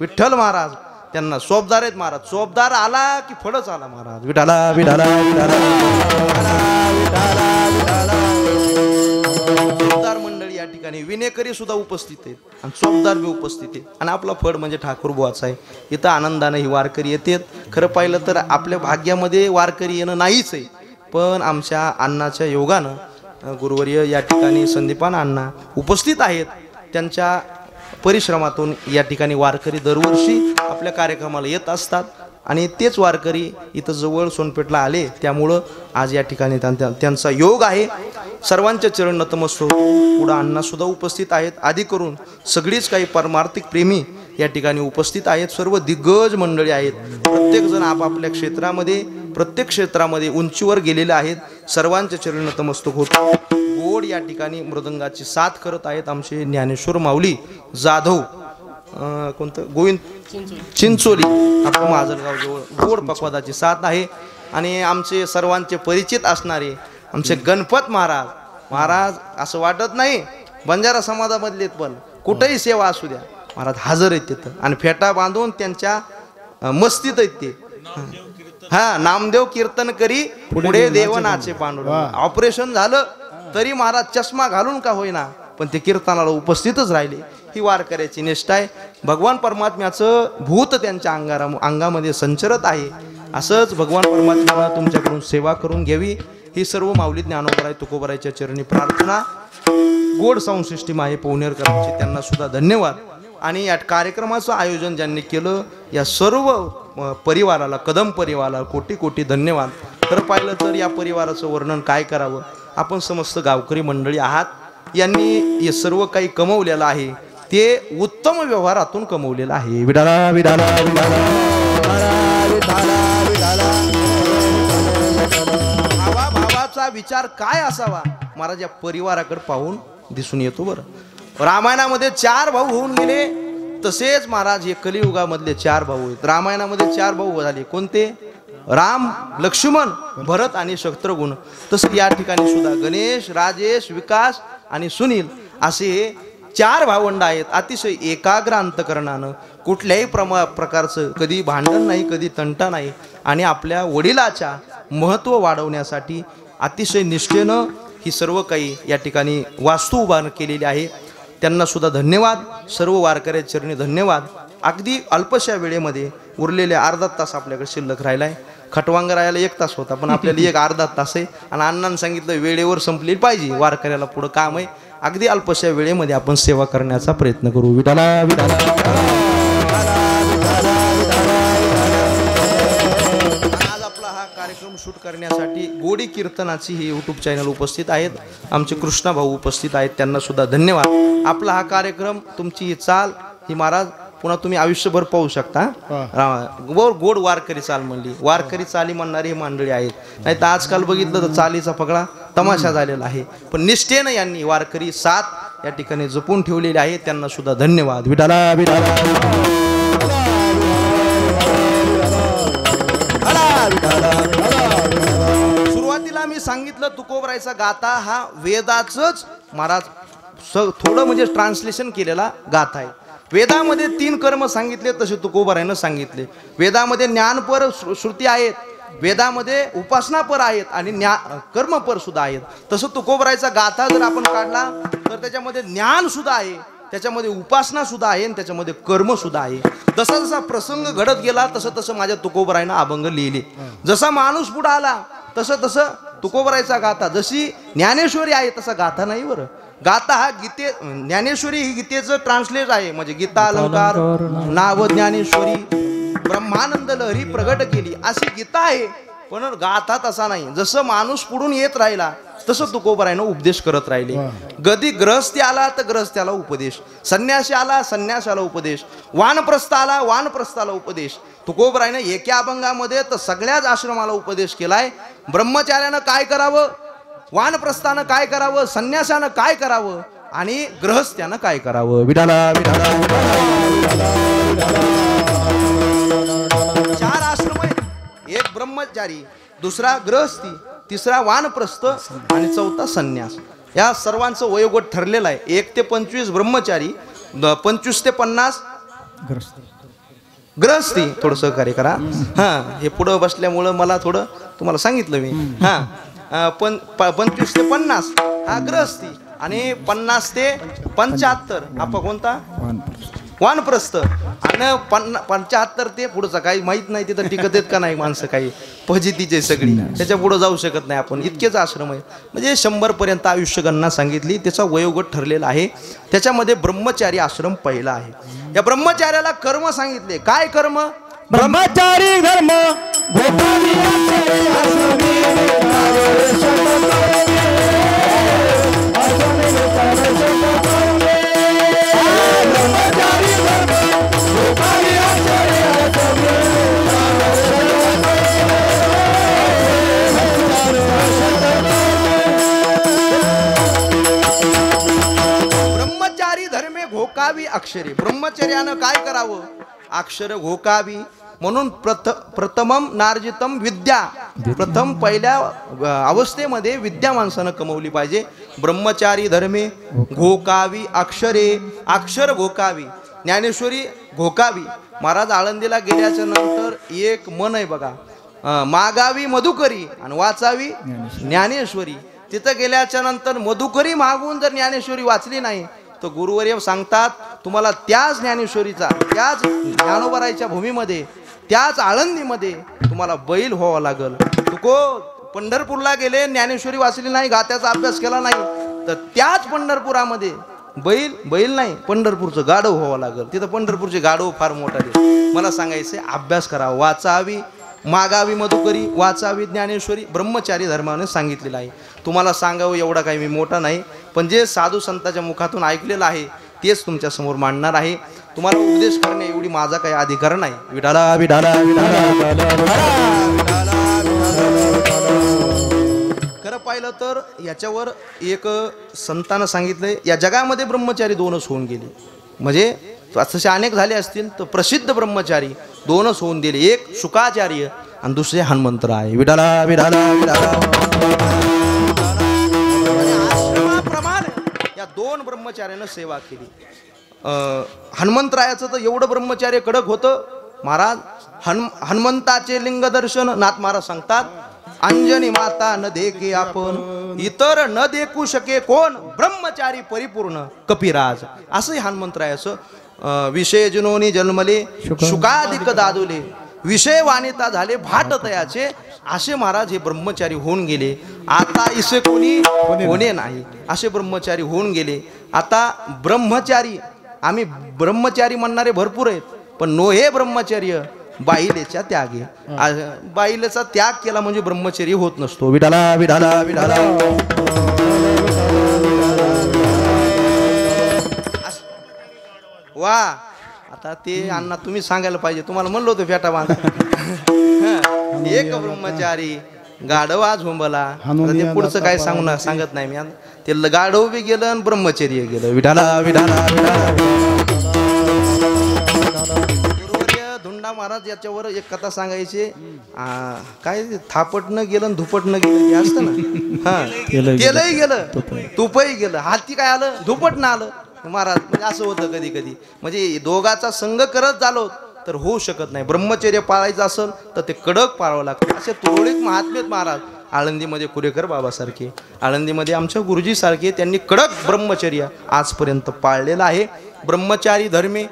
विठ्ठल महाराज, त्यांना सोबदार आहेत महाराज. सोबदार आला की फडच आला महाराज. विठाला विठाला विठाला विठाला विठाला. सोबदार मंडळी या ठिकाणी विनेकरी सुद्धा उपस्थित आहेत आणि सोबदार बी उपस्थित आहेत. आणि आपला फड म्हणजे ठाकूर बुवाचा आहे. इथं आनंदाने ही वारकरी येतात. खरं पाहिलं तर आपल्या भाग्यामध्ये वारकरी येणं नाहीच आहे, पण आमच्या अण्णाच्या योगानं गुरुवर्य या ठिकाणी संदीपान अण्णा उपस्थित आहेत. त्यांच्या परिश्रमातून या ठिकाणी वारकरी दरवर्षी आपल्या कार्यक्रमाला येत असतात आणि तेच वारकरी इथं जवळ सोनपेठला आले, त्यामुळं आज या ठिकाणी त्यांचा योग आहे. सर्वांच्या चरण नतमस्तक. पुढं अण्णा सुद्धा उपस्थित आहेत. आधी करून सगळीच काही परमार्थिक प्रेमी या ठिकाणी उपस्थित आहेत. सर्व दिग्गज मंडळी आहेत. प्रत्येकजण आपापल्या क्षेत्रामध्ये प्रत्येक क्षेत्रामध्ये उंचीवर गेलेले आहेत. सर्वांच्या चरण नतमस्तक होतो. गोड या ठिकाणी मृदंगाची साथ करत आहेत आमचे ज्ञानेश्वर माऊली जाधव, कोणतं गोविंद चिंचोली आपण माजलगाव जवळ गोड पकवादाची साथ आहे. आणि आमचे सर्वांचे परिचित असणारे आमचे गणपत महाराज. महाराज असं वाटत नाही बंजारा समाजामधले, पण कुठेही सेवा असू द्या महाराज हजर आहेत तिथं आणि फेटा बांधून त्यांच्या मस्तीत आहेत ते. हा नामदेव कीर्तन करी पुढे देवनाचे पांडुरंग. ऑपरेशन झालं तरी महाराज चष्मा घालून का होईना पण ते कीर्तनाला उपस्थितच राहिले. ही वारकऱ्याची निष्ठा आहे. भगवान परमात्म्याचं भूत त्यांच्या अंगामध्ये संचरत आहे. असंच भगवान परमात्म्याला तुमच्याकडून सेवा करून घ्यावी ही सर्व माऊली ज्ञानोबराय तुकोबरायच्या चरणी प्रार्थना. गोड संसिष्टी माहे पवनेरकरांचे त्यांना सुद्धा धन्यवाद. आणि या कार्यक्रमाचं आयोजन ज्यांनी केलं या सर्व परिवाराला कदम परिवाराला कोटी कोटी धन्यवाद. खरं पाहिलं तर या परिवाराचं वर्णन काय करावं. आपण समस्त गावकरी मंडळी आहात. यांनी हे सर्व काही कमवलेलं आहे ते उत्तम व्यवहारातून कमवलेलं आहे. विडाला विडाला भावाचा विचार काय असावा महाराज या परिवाराकडे पाहून दिसून येतो. बरं रामायणामध्ये 4 भाऊ होऊन गेले तसेच महाराज हे कलियुगामधले 4 भाऊ आहेत. रामायणामध्ये 4 भाऊ झाले कोणते राम लक्ष्मण भरत आणि शत्रुघ्न. तसं या ठिकाणी सुद्धा गणेश राजेश विकास आणि सुनील असे 4 भावंड आहेत. अतिशय एकाग्र अंतकरणानं कुठल्याही प्रकारचं कधी भांडण नाही कधी तंटा नाही आणि आपल्या वडिलाच्या महत्त्व वाढवण्यासाठी अतिशय निष्ठेनं ही सर्व काही या ठिकाणी वास्तू उभारण केलेली आहे. त्यांना सुद्धा धन्यवाद. सर्व वारकऱ्या चरणी धन्यवाद. अगदी अल्पशा वेळेमध्ये उरलेले अर्धा तास आपल्याकडे शिल्लक राहिला आहे. खटवांग राहायला 1 तास होता पण आपल्याला एक अर्धा तास आहे आणि अण्णांनी सांगितलं वेळेवर संपली पाहिजे. वारकऱ्याला पुढं काम आहे. अगदी अल्पशा वेळेमध्ये आपण सेवा करण्याचा प्रयत्न करू. विठाला विठाला. आज आपला हा कार्यक्रम शूट करण्यासाठी गोडी कीर्तनाची ही यूट्यूब चॅनल उपस्थित आहेत. आमचे कृष्णा भाऊ उपस्थित आहेत त्यांना सुद्धा धन्यवाद. आपला हा कार्यक्रम तुमची ही चाल ही महाराज पुन्हा तुम्ही आयुष्यभर पाहू शकता. गोड वारकरी चाल म्हणली वारकरी चाली म्हणणारी ही मंडळी आहेत. नाही तर आजकाल बघितलं तर चालीचा पगडा तमाशा झालेला आहे. पण निष्ठेनं यांनी वारकरी साथ या ठिकाणी जपून ठेवलेली आहे. त्यांना सुद्धा धन्यवाद. विठाला विठाला. सुरुवातीला मी सांगितलं तुकोबरायचा गाथा हा वेदाचंच महाराज थोडं म्हणजे ट्रान्सलेशन केलेला गाथा आहे. वेदामध्ये 3 कर्म सांगितले तसे तुकोबरायनं सांगितले. वेदामध्ये ज्ञानपर श्रुती आहेत. वेदामध्ये उपासनापर आहेत आणि कर्मपर सुद्धा आहेत. तसं तुकोबरायचा गाथा जर आपण काढला तर त्याच्यामध्ये ज्ञान सुद्धा आहे त्याच्यामध्ये उपासना सुद्धा आहे आणि त्याच्यामध्ये कर्म सुद्धा आहे. जसा जसा प्रसंग घडत गेला तसं तसं माझ्या तुकोबरायनं अभंग लिहिले. जसा माणूस पुढे आला तसं तसं तुकोबरायचा गाथा जशी ज्ञानेश्वरी आहे तसा गाथा नाही. बरं गाथा हा ज्ञानेश्वरी ही गीतेचं ट्रान्सलेट आहे. म्हणजे गीता अलंकार नाव ज्ञानेश्वरी ब्रह्मानंद लहरी प्रगट केली अशी गीता आहे. पण गाथा तसा नाही. जसं माणूस पुढून येत राहिला तसं तुकोबरायनं उपदेश करत राहिले. कधी ग्रहस्थी आला तर ग्रहस्थ्याला उपदेश, संन्यासी आला संन्यासाला उपदेश, वानप्रस्थ आला वानप्रस्थाला उपदेश. तुकोबरायनं एका अभंगामध्ये तर सगळ्याच आश्रमाला उपदेश केलाय. ब्रह्मचार्यानं काय करावं, वानप्रस्थानं काय करावं, संन्यासानं काय करावं आणि ग्रहस्थ्यानं काय करावं. विठाला विठाला. 4 आश्रम आहेत. एक ब्रह्मचारी, दुसरा ग्रहस्थी, तिसरा वानप्रस्थ आणि 4था संन्यास. या सर्वांचं वयोगट ठरलेलं आहे. 1 ते 25 ब्रह्मचारी, 25 ते 50 ग्रहस्थी. थोडं सहकार्य करा. हां हे पुढं बसल्यामुळं मला थोडं तुम्हाला सांगितलं मी. हां 25 ते 50 हा ग्रहस्थी आणि 50 ते 75 आपा कोणता वानप्रस्थ आणि 75 ते पुढचं काही माहीत नाही. तिथं टिकत आहेत का नाही माणसं काही फजितीचे सगळी त्याच्या पुढं जाऊ शकत नाही आपण. इतकेच आश्रम आहे. म्हणजे 100 पर्यंत आयुष्य गणना सांगितली. त्याचा वयोगट ठरलेला आहे. त्याच्यामध्ये ब्रह्मचारी आश्रम पहिला आहे. या ब्रह्मचार्याला कर्म सांगितले. काय कर्म, ब्रह्मचारी धर्म ब्रह्मचारी धर्मे घोकावी अक्षरे. ब्रह्मचर्यानं काय करावं, अक्षर घोकावी. म्हणून प्रथमम नार्जितम विद्या. प्रथम पहिल्या अवस्थेमध्ये विद्या माणसानं कमवली पाहिजे. ब्रह्मचारी धर्मे घोकावी अक्षरे. अक्षर घोकावी, ज्ञानेश्वरी घोकावी. महाराज आळंदीला गेल्याच्या नंतर एक मन आहे बघा, मागावी मधुकरी आणि वाचावी ज्ञानेश्वरी. तिथं गेल्याच्या नंतर मधुकरी मागून जर ज्ञानेश्वरी वाचली नाही तर गुरुवर्य सांगतात तुम्हाला त्याच ज्ञानेश्वरीचा, त्याच ज्ञानोबराईच्या भूमीमध्ये, त्याच आळंदीमध्ये तुम्हाला बैल व्हावं लागल. तुको पंढरपूरला गेले, ज्ञानेश्वरी वाचली नाही, गात्याचा अभ्यास केला नाही तर त्याच पंढरपुरामध्ये बैल नाही, पंढरपूरचं गाढव व्हावं लागल. तिथं पंढरपूरचे गाढव फार मोठाले. मला सांगायचं अभ्यास करा, वाचावी मागावी मधुकरी, वाचावी ज्ञानेश्वरी, ब्रह्मचारी धर्माने सांगितलेलं आहे. तुम्हाला सांगावं एवढा काही मी मोठा नाही, पण जे साधू संतांच्या मुखातून ऐकलेलं आहे तेच तुमच्या समोर मांडणार आहे. तुम्हाला उपदेश करणे एवढी माझा काही अधिकार नाही. विठाला विठाला खरं पाहिलं तर याच्यावर एक संतानं सांगितलंय, या जगामध्ये ब्रह्मचारी दोनच होऊन गेले. म्हणजे तसे अनेक झाले असतील तर प्रसिद्ध ब्रह्मचारी दोनच होऊन गेले. एक शुकाचार्य आणि दुसरे हनुमंतराय. विठाला विठाला विठाला. आश्रमाप्रमाणे या दोन ब्रह्मचार्यानं सेवा केली. हनुमंतरायाचं तर एवढं ब्रह्मचार्य कडक होतं महाराज. हनुमंताचे लिंग दर्शन नाथ महाराज सांगतात, अंजनी माता न देखे आपण, इतर न देखू शके कोण, ब्रह्मचारी परिपूर्ण कपिराज. असंही हनुमंतरायाचं. विषय जुनोनी जन्मले शुकाधिक दादुले, विषय वाणिता झाले भाट तयाचे, असे महाराज हे ब्रह्मचारी होऊन गेले. आता इसे कोणी होणे नाही, असे ब्रह्मचारी होऊन गेले. आता ब्रह्मचारी, आम्ही ब्रह्मचारी म्हणणारे भरपूर आहेत, पण नो हे ब्रह्मचर्य बाईलेच्या त्यागे. बाईलेचा त्याग केला म्हणजे ब्रह्मचर्य होत नसतो. विठाला विठाला विठाला. वा आता ते अण्णा तुम्ही सांगायला पाहिजे, तुम्हाला म्हणलो होतो फेटा बांधा. एक ब्रह्मचारी गाढवा झोंबला. ते पुढचं काय सांगत नाही मी. ते गाढव बी गेलं आणि ब्रह्मचर्य गेलं. विठाला विठाला विठाला. धुंडा महाराज याच्यावर एक कथा सांगायची. काय थापटणं गेलं आणि धुपटणं गेलं हे असतं ना. तेलही गेलं तुपही गेलं, हाती काय आलं धुपटणं आलं महाराज. म्हणजे असं होतं कधी कधी. म्हणजे दोघाचा संग करत झालो तर होऊ शकत नाही. ब्रह्मचर्य पाळायचं असेल तर ते कडक पाळावं लागतं. असे तुरळक महात्मेत महाराज. आळंदीमध्ये कुरेकर बाबासारखे, आळंदीमध्ये आमच्या गुरुजी सारखे, त्यांनी कडक ब्रह्मचर्य आजपर्यंत पाळलेलं आहे. ब्रह्मचारी धर्मे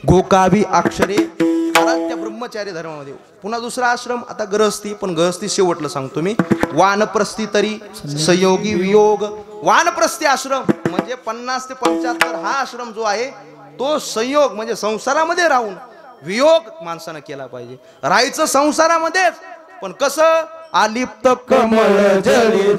गोकावी अक्षरे महाराज. त्या ब्रह्मचारी धर्मामध्ये पुन्हा दुसरा आश्रम आता गृहस्थी. पण गृहस्थी शेवटलं सांगतो मी. वानप्रस्थी तरी संयोगी वियोग. वानप्रस्थी आश्रम म्हणजे 50 ते 75 हा आश्रम जो आहे तो संयोग म्हणजे संसारामध्ये राहून वियोग माणसानं केला पाहिजे. राहायचं संसारामध्येच, पण कसं आलिप्त कमळ जळी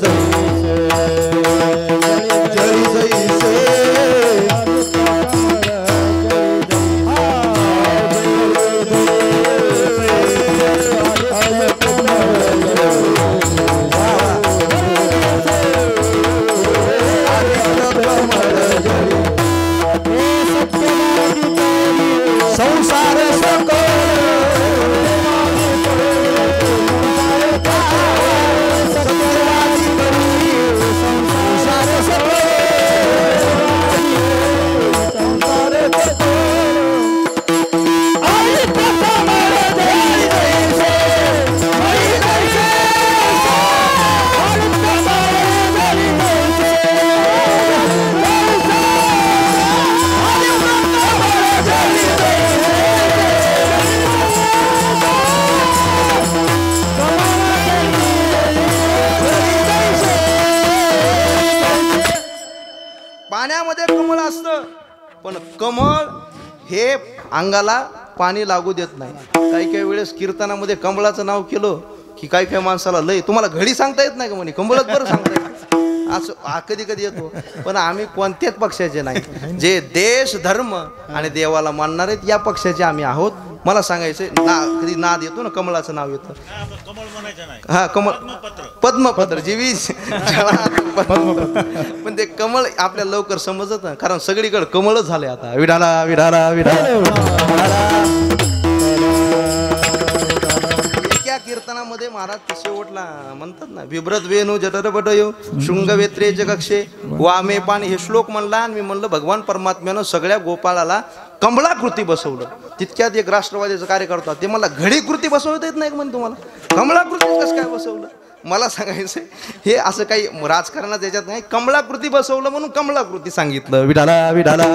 पाण्यामध्ये कमळ असतं, पण कमळ हे अंगाला पाणी लागू देत नाही. काही काही वेळेस कीर्तनामध्ये कमळाचं नाव केलं की काही काही माणसाला लय, तुम्हाला घडी सांगता येत नाही का म्हणे, कमळच बरं सांगता येत असं कधी कधी येतो. पण आम्ही कोणत्याच पक्षाचे नाही. जे देश धर्म आणि देवाला मानणार आहेत या पक्षाचे आम्ही आहोत. मला सांगायचं कधी नाद येतो ना, कमळाचं नाव येतं. हा कमळ पद्मपत्र जीवी पण ते कमळ आपल्याला लवकर समजत नाही, कारण सगळीकडे कमळच झाले आता. विडाला विडाला विडाला. एका कीर्तनामध्ये महाराज शेवटला म्हणतात ना, विभ्रत वेणू जठरपटयो शृंगवेत्रे जगक्षे वामे पाणी, हे श्लोक म्हणला. आणि मी म्हणलं भगवान परमात्म्यानं सगळ्या गोपाळाला कमळाकृती बसवलं. तितक्यात एक राष्ट्रवादीचा कार्यकर्ता ते मला घडी कृती बसवता येत नाही म्हणे तुम्हाला, कमळाकृती कसं काय बसवलं. मला सांगायचं हे असं काही राजकारणात याच्यात नाही. कमळाकृती बसवलं म्हणून कमळाकृती सांगितलं. विठाला विठाला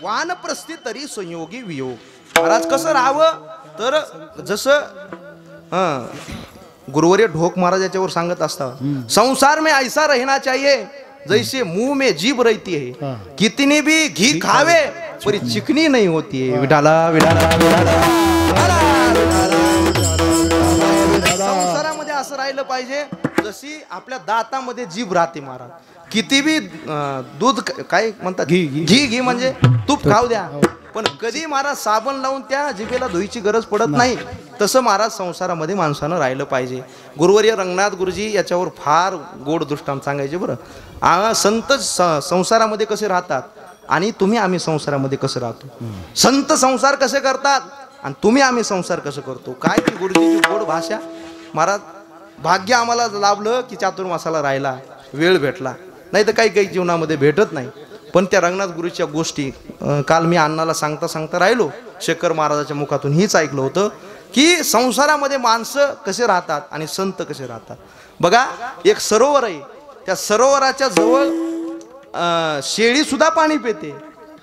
वानप्रस्थी तरी संयोगी वियोग. महाराज कसं राहावं तर जसं गुरुवर्य ढोक महाराज याच्यावर सांगत असतात, संसार में ऐसा रहना चाहिए जैसे मुंह में जीभ रहती है, कितनी भी घी खावे पर चिकनी नहीं होती है. विठाला विठाला संसारामध्ये असं राहिलं पाहिजे जशी आपल्या दातामध्ये जीभ राहते महाराज. किती बी दूध काय म्हणतात घी म्हणजे तूप खाऊ द्या, पण कधी महाराज साबण लावून त्या जिभेला धुईची गरज पडत नाही. तसं महाराज संसारामध्ये माणसानं राहिलं पाहिजे. गुरुवर्य रंगनाथ गुरुजी याच्यावर फार गोड दृष्टांत सांगायचे बरं. संत संसारामध्ये कसे राहतात आणि तुम्ही आम्ही संसारामध्ये कसं राहतो. संत संसार कसे करतात आणि तुम्ही आम्ही संसार कसं करतो. काय ती गुरुजीची गोड भाषा. महाराज भाग्य आम्हाला लाभलं की चातुर्मासाला राहायला वेळ भेटला, नाही तर काही काही जीवनामध्ये भेटत नाही. पण त्या रंगनाथ गुरुच्या गोष्टी काल मी अण्णाला सांगता सांगता राहिलो. शेखर महाराजाच्या मुखातून हीच ऐकलं होतं की संसारामध्ये माणसं कसे राहतात आणि संत कसे राहतात. बघा एक सरोवर आहे, त्या सरोवराच्या जवळ शेळी सुद्धा पाणी पिते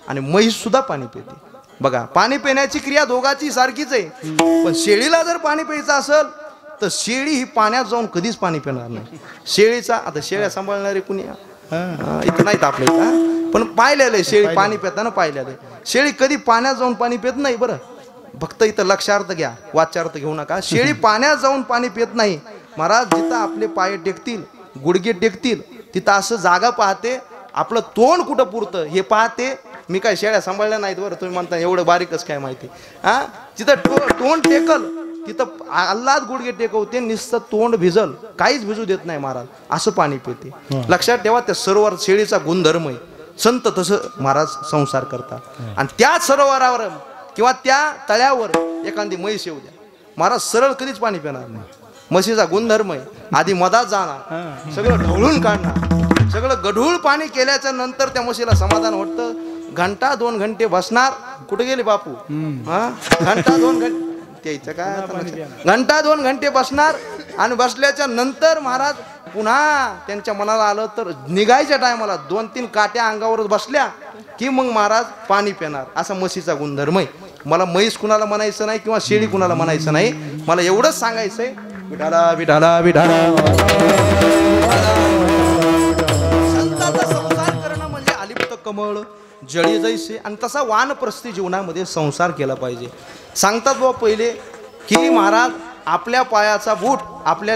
आणि म्हैस सुद्धा पाणी पिते. बघा पाणी पिण्याची क्रिया दोघांची सारखीच आहे. पण शेळीला जर पाणी प्यायचं असेल तर शेळी ही पाण्यात जाऊन कधीच पाणी पिणार नाही. शेळीचा आता शेळ्या सांभाळणारे कुणी इथं नाहीत आपल्या इथं, पण पाहिलेलं आहे शेळी पाणी पिताना पाहिलेलं आहे. शेळी कधी पाण्यात जाऊन पाणी पित नाही. बरं फक्त इथं लक्षार्थ घ्या, वाच्यार्थ घेऊ नका. शेळी पाण्यात जाऊन पाणी पित नाही महाराज. जिथं आपले पाय टेकतील गुडघे टेकतील तिथं असं जागा पाहते, आपलं तोंड कुठं पुरतं हे पाहते. मी काय शेळ्या सांभाळल्या नाहीत बरं, तुम्ही म्हणता एवढं बारीकच काय माहिती. जिथं तोंड टेकल तिथं आल्हाद गुडघे टेकवते, नुसतं तोंड भिजल काहीच भिजू देत नाही महाराज, असं पाणी पिते. लक्षात ठेवा त्या सरोवर शेळीचा गुणधर्म आहे. संत तसं महाराज संसार करतात. आणि त्या सरोवरावर किंवा त्या तळ्यावर एखादी म्हैस येऊ द्या महाराज, सरळ कधीच पाणी पिणार नाही. म्हशीचा गुणधर्म आहे, आधी मधात जाणार, सगळं ढवळून काढणार, सगळं गढूळ पाणी केल्याच्या नंतर त्या म्हशीला समाधान वाटतं. घंटा 2 घंटे बसणार. कुठे गेले बापू. घंटा 2 घंटे त्याचं काय, घंटा 2 घंटे बसणार आणि बसल्याच्या नंतर महाराज पुन्हा त्यांच्या मनाला आलं तर निघायच्या टायमाला 2-3 काट्या अंगावरच बसल्या की मग महाराज पाणी पिणार. असा म्हशीचा गुणधर्म आहे. मला म्हैस कुणाला म्हणायचं नाही किंवा शेळी कुणाला म्हणायचं नाही. मला एवढंच सांगायचंय, विठाला विठाला विठाला. संताचा संसार करणं म्हणजे अलिप्त कमळ जळी जैसे. आणि तसा वानप्रस्थी जीवनामध्ये संसार केला पाहिजे. सांगतात बाबा पहिले की महाराज आपल्या पायाचा बूट आपल्या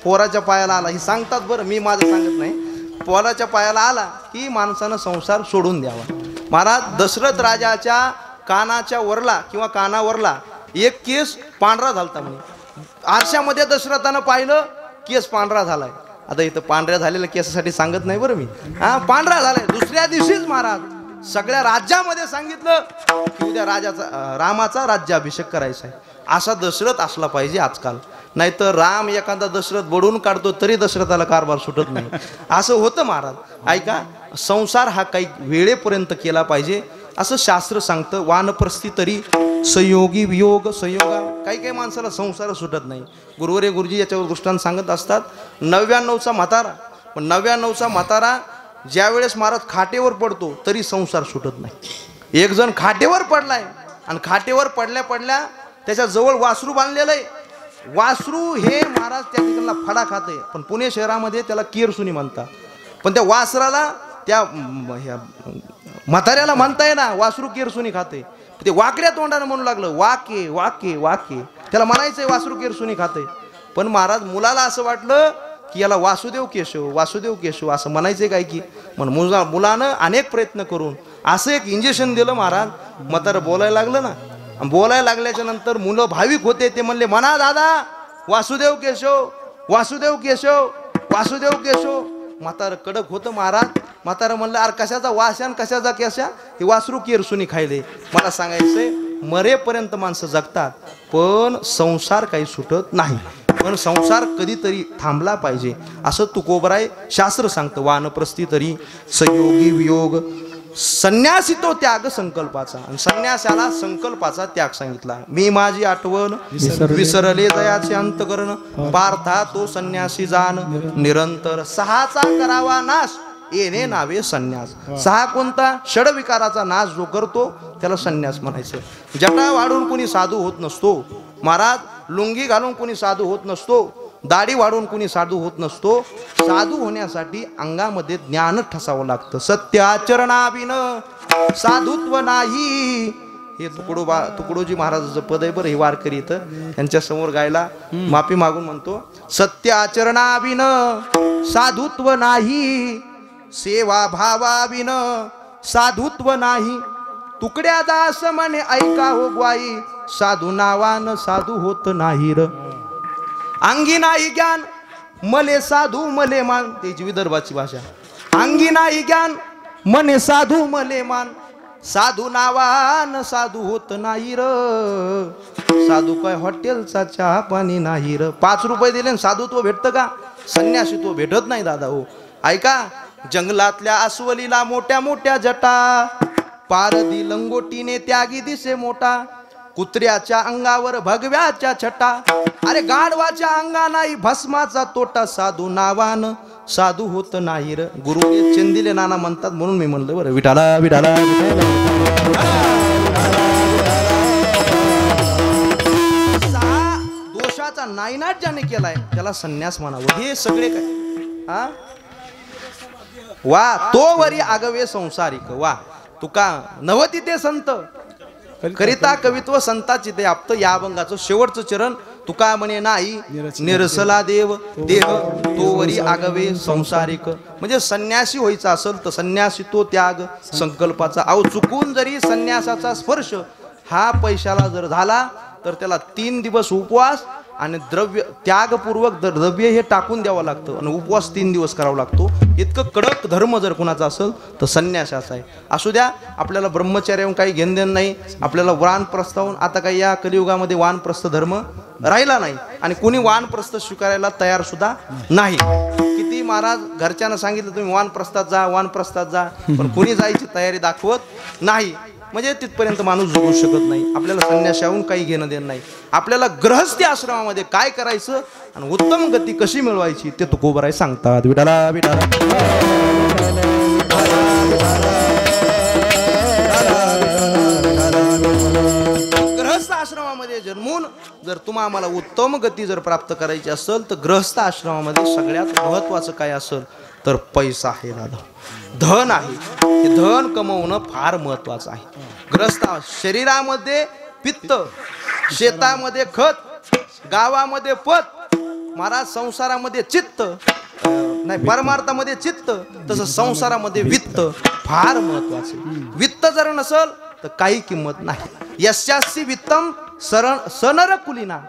पोराच्या पायाला आला, हे सांगतात बरं, मी माझं सांगत नाही. पोराच्या पायाला आला की माणसानं संसार सोडून द्यावा. महाराज दशरथ राजाच्या कानाच्या वरला किंवा कानावरला एक केस पांढरा झालता म्हणे. आरशामध्ये दशरथानं पाहिलं केस पांढरा झालाय. आता इथं पांढऱ्या झालेल्या केसासाठी सांगत नाही बरं मी, पांढरा झालाय. दुसऱ्या दिवशीच महाराज सगळ्या राज्यामध्ये सांगितलं की उद्या रामाचा राज्याभिषेक करायचा आहे. असा दशरथ असला पाहिजे आजकाल. नाहीतर राम एखादा दशरथ बडवून काढतो तरी दशरथाला कारभार सुटत नाही, असं होतं महाराज. ऐका, संसार हा काही वेळेपर्यंत केला पाहिजे असं शास्त्र सांगतं. वानप्रस्थी तरी संयोगी वियोग संयोगा. काही काही माणसाला संसार सुटत नाही. गुरुवर्य गुरुजी याच्यावर दृष्टांत सांगत असतात. 99चा म्हातारा, पण 99चा म्हातारा ज्या वेळेस महाराज खाटेवर पडतो तरी संसार सुटत नाही. एक जण खाटेवर पडलाय आणि खाटेवर पडल्या पडल्या त्याच्या जवळ वासरू बांधलेलं आहे. वासरू हे महाराज त्या ठिकाणला फडा खाते, पण पुणे शहरामध्ये त्याला केरसुनी म्हणतात. पण त्या वासराला त्या म्हाताऱ्याला म्हणताय ना वासरू केरसुनी खाते. ते वाकड्या तोंडाने म्हणू लागलं वाके वाके वाके. त्याला म्हणायचंय वासरू केरसुनी खाते. पण महाराज मुलाला असं वाटलं की याला वासुदेव केशव असं म्हणायचंय काय की. म्हणून मुलानं अनेक प्रयत्न करून असं एक इंजेक्शन दिलं महाराज. म्हातारं बोलायला लागलं ना. बोलायला लागल्याच्या नंतर मुलं भाविक होते. ते म्हणले म्हणा दादा वासुदेव केशव वासुदेव केशव वासुदेव केशव. म्हातारं कडक होतं महाराज. म्हातारं म्हणलं अरे कशाचा वासान कशाचा केशा, हे वासरू केरसुनी खायले. मला सांगायचंय मरेपर्यंत माणसं जगतात पण संसार काही सुटत नाही. पण संसार कधीतरी थांबला पाहिजे असं तुकोबराय शास्त्र सांगतं. वानप्रस्थी तरी संयोगी वियोग, संन्यासी तो त्याग संकल्पाचा. आणि संन्यासाला संकल्पाचा त्याग सांगितला. मी माझी आठवण विसरले दयाचे अंतकरण, पार्था तो संन्यासी जाण निरंतर. सहाचा करावा नाश येणे नावे संन्यास. सहा कोणता? षडविकाराचा नाश जो करतो त्याला संन्यास म्हणायचं. जटा वाढून कोणी साधू होत नसतो महाराज. लुंगी घालून कोणी साधू होत नसतो. दाढी वाढून कोणी साधू होत नसतो. साधू होण्यासाठी अंगामध्ये ज्ञान ठसावं लागतं. सत्य आचरणाविन साधुत्व नाही. हे तुकडोजी महाराजाचं पद आहे बरं. हे वारकरी इथं त्यांच्या समोर गायला माफी मागून म्हणतो. सत्य आचरणाविन साधुत्व नाही, सेवा भावाविन साधुत्व नाही. तुकड्या दास म्हणे ऐका हो ग्वाई, साधू नावान साधू होत नाही र. अंगी नाही ज्ञान मले साधू मले मान. त्याची विदर्भाची भाषा. अंगी नाही ज्ञान मने साधू मले मान, साधू नावान साधू होत नाही र. साधू काय हॉटेलचा चहा पाणी नाही र. 5 रुपये दिले साधुत्व भेटतं का? संन्यासीत्व भेटत नाही दादा हो. ऐका, जंगलातल्या अस्वलीला मोठ्या मोठ्या जटा, पारदी लंगोटीने त्यागी दिसे मोठा. कुत्र्याच्या अंगावर भगव्याच्या छटा, अरे गाढवाच्या अंगा नाही भस्माचा तोटा. साधू नावान साधू होत नाही र. गुरुने चंदिले नाना म्हणतात म्हणून मी म्हणलं बरं. विठाला विठाला सहा दोषाचा नायनाट ज्याने केलाय त्याला संन्यास म्हणावं. हे सगळे काय हा वा. तो वरी आगवे संसारिक. वा तुका नवती ते संत करिता कवित्व संताची ते आप्त. या अभंगाचं शेवटचं चरण तुका म्हणे नाही निरसला देव देह तो वरी आगवे संसारिक. म्हणजे संन्यासी व्हायचा असेल तर संन्यासी तो त्याग संकल्पाचा. अहो चुकून जरी संन्यासाचा स्पर्श हा पैशाला जर झाला तर त्याला 3 दिवस उपवास आणि द्रव्य त्यागपूर्वक द्रव्य हे टाकून द्यावं लागतं आणि उपवास 3 दिवस करावा लागतो. इतकं कडक धर्म जर कुणाचा असेल तर संन्यासाचा आहे. असू द्या, आपल्याला ब्रह्मचर्याहून काही घेणदेण नाही. आपल्याला वानप्रस्थाहून आता काही या कलियुगामध्ये वानप्रस्थ धर्म राहिला नाही आणि कोणी वानप्रस्थ स्वीकारायला तयार सुद्धा नाही. किती महाराज घरच्यांना सांगितलं तुम्ही वानप्रस्थात जा वानप्रस्थात जा, पण कोणी जायची तयारी दाखवत नाही. म्हणजे तिथपर्यंत माणूस जगू शकत नाही. आपल्याला संन्यासाहून काही घेणं देणं नाही. आपल्याला गृहस्थी आश्रमामध्ये काय करायचं आणि उत्तम गती कशी मिळवायची ते तुकोबराय सांगतात. विठाला विठाला गृहस्थ आश्रमामध्ये जन्मून जर तुम्हाला उत्तम गती जर प्राप्त करायची असेल तर गृहस्थ आश्रमामध्ये सगळ्यात महत्वाचं काय असेल तर पैसा आहे दादा. धन आहे. हे धन कमवणं फार महत्वाचं आहे. ग्रस्त शरीरामध्ये पित्त, शेतामध्ये खत, गावामध्ये पत, महाराज संसारामध्ये चित्त नाही परमार्थामध्ये चित्त, तसं संसारामध्ये वित्त फार महत्वाचं. वित्त जर नसल तर काही किंमत नाही. यस्यासी वित्तम सनर कुलीना.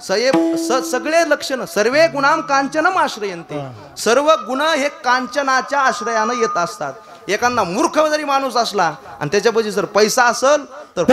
सगळे लक्षण सर्वे गुणाम कांचनम आश्रयंते. सर्व गुण हे कांचनाच्या आश्रयानं येत असतात. एखादा मूर्ख जरी माणूस असला आणि त्याच्यापाशी जर पैसा असेल तर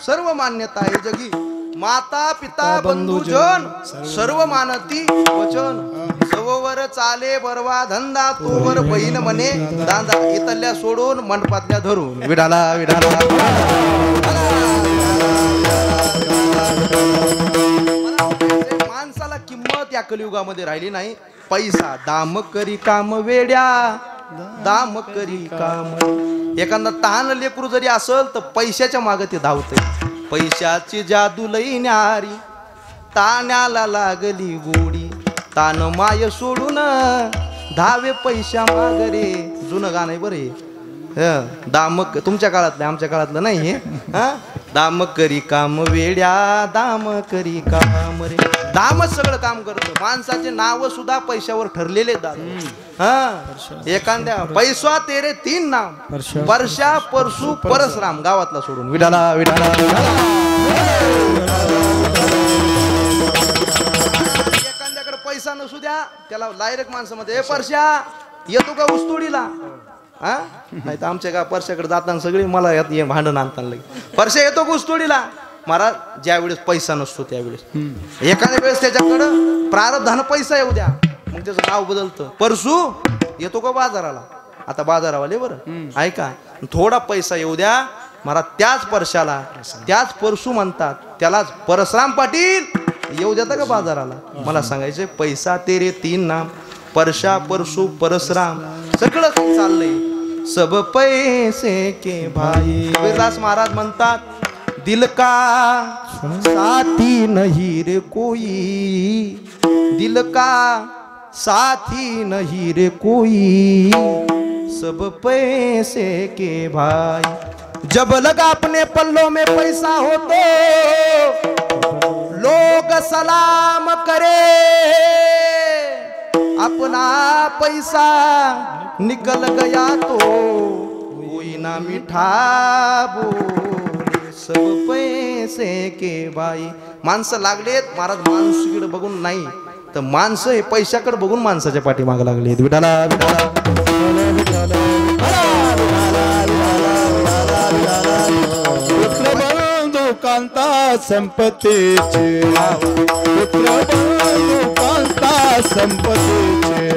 सर्व मान्यता आहे जगी. माता पिता बंधुजन सर्व मानती वचन. जववर चाले बरवा धंदा तोवर बहीण म्हणे दादा. इथल्या सोडून मंडपातल्या धरून विडाला विडाला. माणसाला किंमत या कलियुगामध्ये राहिली नाही. पैसा दाम करी काम वेड्या दाम करी काम. एखादा तहान लेकरू जरी असेल तर पैशाच्या मागे ते धावते. पैशाची जादू लई न्यारी ताण्याला लागली गोडी. तान माय सोडून धावे पैशा मागरे. जुनं गाणं आहे बरे. दामक तुमच्या काळातलं आमच्या काळातलं नाही हे. दाम करी काम वेड्या दाम करी काम रे. दामच सगळं काम करतो. माणसाचे नाव सुद्धा पैशावर ठरलेले दादा. हा एखाद्या पैसा तेरे 3 नाम परशा परशु परसराम गावातला सोडून विडाला विडाला एखाद्याकडे पैसा नसू द्या त्याला डायरेक्ट माणसामध्ये परशा येतो का उस्तुडीला. हा नाही तर आमच्या का परशाकडे जाताना सगळी मला यात भांडण आणताना लगे परशा येतो का उस्तुडीला. महाराज ज्या वेळेस पैसा नसतो त्यावेळेस एखाद्या वेळेस त्याच्याकडं प्रारब्धानं पैसा येऊ द्या मग त्याचं नाव बदलतं. परशु येतो का बाजाराला. आता बाजारावाले बरं ऐका थोडा पैसा येऊ द्या महाराज त्याच परशाला त्याच परशु म्हणतात. त्यालाच परशुराम पाटील येऊ देता का बाजाराला. मला सांगायचे पैसा तेरे 3 नाम परशा परशु परशुराम सगळं काही चाललंय. सब पैसे के भाई कबीरदास महाराज म्हणतात दिल का साथी नहीं रे कोई दिल का साथी नहीं रे कोई सब पैसे के भाई. जब लगा अपने पल्लों में पैसा हो तो लोग सलाम करे. अपना पैसा निकल गया तो कोई ना मिठा बोले. सब पैसे के बाई. माणसं लागलेत महाराज माणसाकडे बघून नाही तर माणसं हे पैशाकडे बघून माणसाच्या पाठीमागे लागलेत. विठाला विठाला पुत्र बंधू कांता संपत्तीचे पुत्र बंधू कांता संपत्तीचे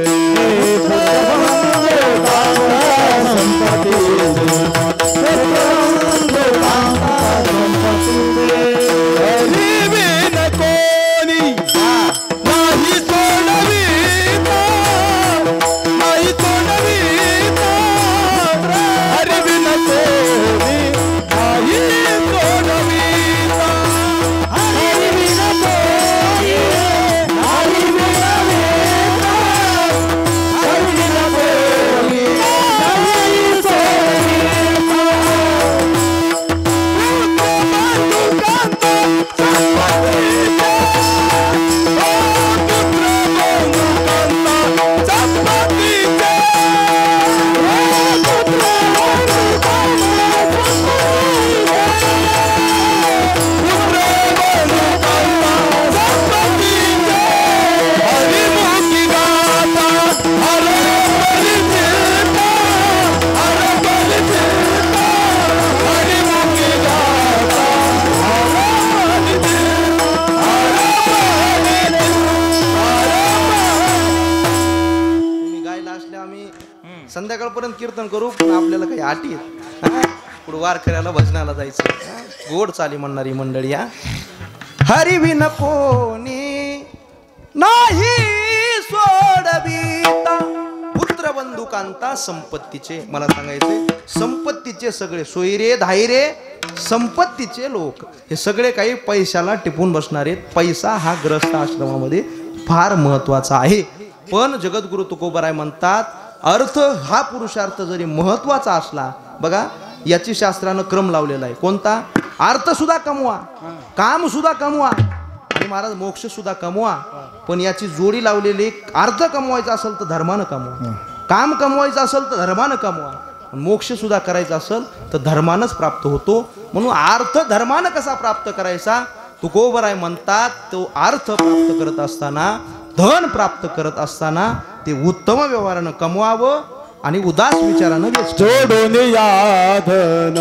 संध्याकाळपर्यंत कीर्तन करू पण आपल्याला काही अटी आहेत. पुढे वारकऱ्याला भजनाला जायचं. गोड चाली म्हणणारी मंडळी. हरिवी नकोनी नाही सोडविता पुत्र बंधुकांता संपत्तीचे. मला सांगायचे संपत्तीचे सगळे सोयरे धायरे संपत्तीचे लोक हे सगळे काही पैशाला टिपून बसणार आहेत. पैसा हा ग्रस्त आश्रमामध्ये फार महत्वाचा आहे. पण जगद्गुरु तुकोबाराय म्हणतात अर्थ हा पुरुषार्थ जरी महत्वाचा असला बघा याची शास्त्रानं क्रम लावलेला आहे. कोणता. अर्थ सुद्धा कमवा काम सुद्धा कमवा आणि महाराज मोक्ष सुद्धा कमवा. पण याची जोडी लावलेली अर्थ कमवायचा असेल तर धर्मानं कमवा काम कमवायचं असेल तर धर्मानं कमवा मोक्ष सुद्धा करायचा असेल तर धर्मानंच प्राप्त होतो. म्हणून अर्थ धर्मानं कसा प्राप्त करायचा तुकोबाराय म्हणतात तो अर्थ प्राप्त करत असताना धन प्राप्त करत असताना ते उत्तम व्यवहारानं कमवावं आणि उदास विचारानं जोडून याधन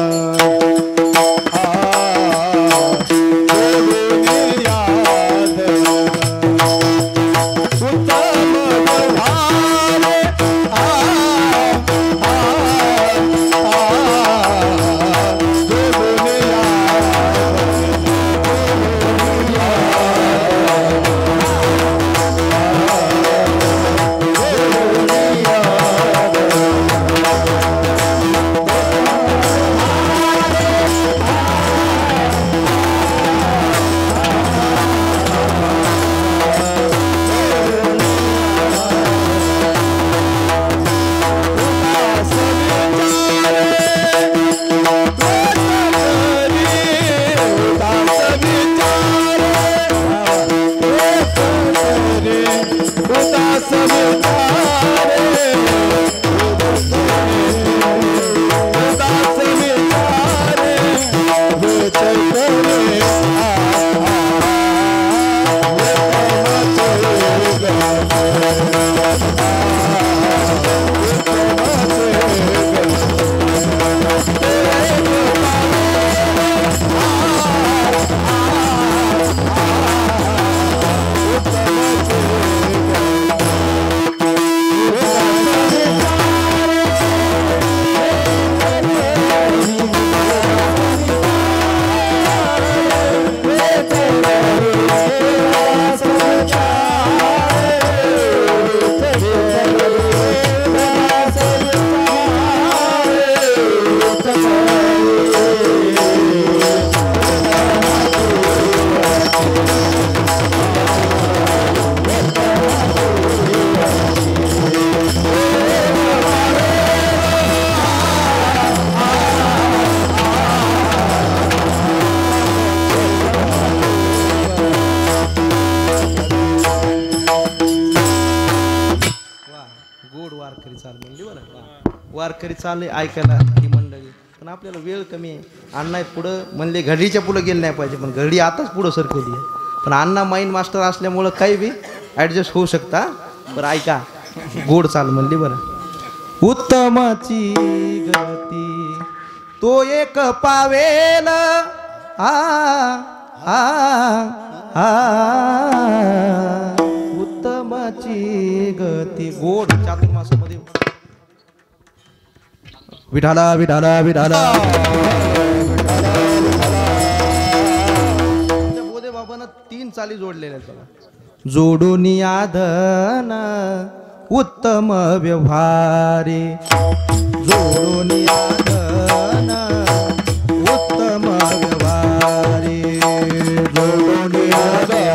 वारकरी चाल म्हणली बरं. वारकरी चाल ऐकायला ही मंडळी, पण आपल्याला वेळ कमी आहे. अण्णा पुढं म्हणले घडीच्या पुढं गेलं नाही पाहिजे, पण घडी आताच पुढं सरकली आहे. पण अण्णा माईन मास्टर असल्यामुळं काही बी ॲडजस्ट होऊ शकता. बरं ऐका, गोड चाल म्हणली बरं. उत्तमाची गती तो एक पावेल आ आ आ उत्तमाची गती. गोड चातुर्मासामध्ये विठाला विठाला विठाला बोधे बाबांना 3 चाली जोडलेल्या आहेत बघा. जोडून यादन उत्तम व्यवहारे, जोडून यादन उत्तम व्यवहारे, जोडून यादन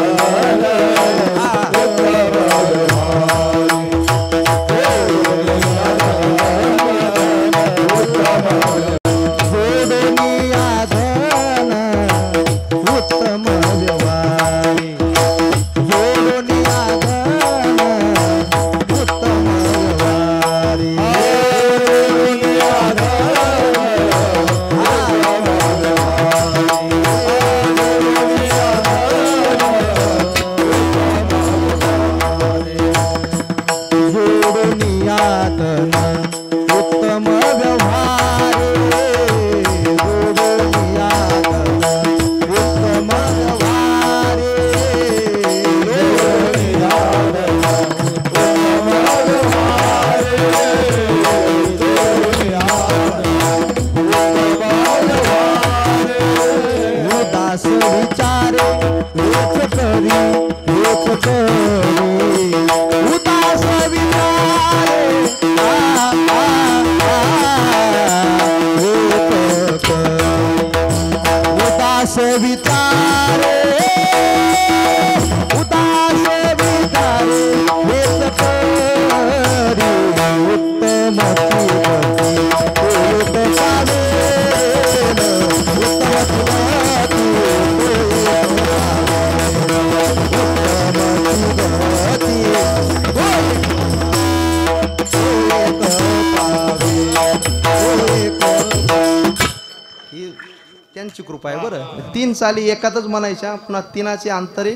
त्यांची कृपा आहे. बरं 3 चाली एकातच म्हणायच्या, पुन्हा 3चे अंतरे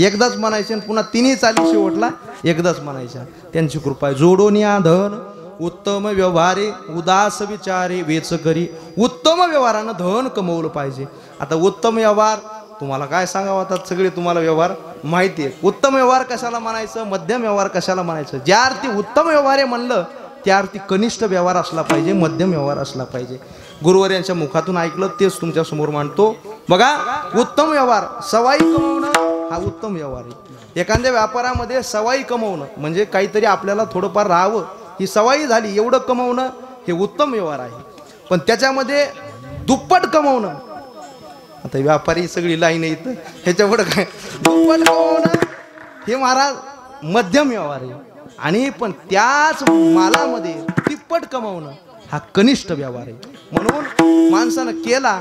एकदाच म्हणायचे, पुन्हा 3 चाली शेवटला एकदाच म्हणायच्या. त्यांची कृपा आहे. जोडून धन उत्तम व्यवहारे, उदास विचारे वेच करी. उत्तम व्यवहारानं धन कमवलं पाहिजे. आता उत्तम व्यवहार तुम्हाला काय सांगावं, आता सगळे तुम्हाला व्यवहार माहिती आहे. उत्तम व्यवहार कशाला म्हणायचं, मध्यम व्यवहार कशाला म्हणायचं. ज्या अर्थी उत्तम व्यवहार म्हणलं त्या अर्थी कनिष्ठ व्यवहार असला पाहिजे, मध्यम व्यवहार असला पाहिजे. गुरुवर यांच्या मुखातून ऐकलं तेच तुमच्या समोर मांडतो. बघा, उत्तम व्यवहार सवाई कमवणं हा उत्तम व्यवहार आहे. एखाद्या व्यापारामध्ये सवाई कमवणं म्हणजे काहीतरी आपल्याला थोडंफार राहावं, ही सवाई झाली, एवढं कमवणं हे उत्तम व्यवहार आहे. पण त्याच्यामध्ये दुप्पट कमवणं, आता व्यापारी सगळी लाईन येतं ह्याच्यापुढं काय, दुप्पट कमवणं हे महाराज मध्यम व्यवहार आहे. आणि पण त्याच मालामध्ये तिप्पट कमवणं हा कनिष्ठ व्यवहार आहे. म्हणून माणसानं केला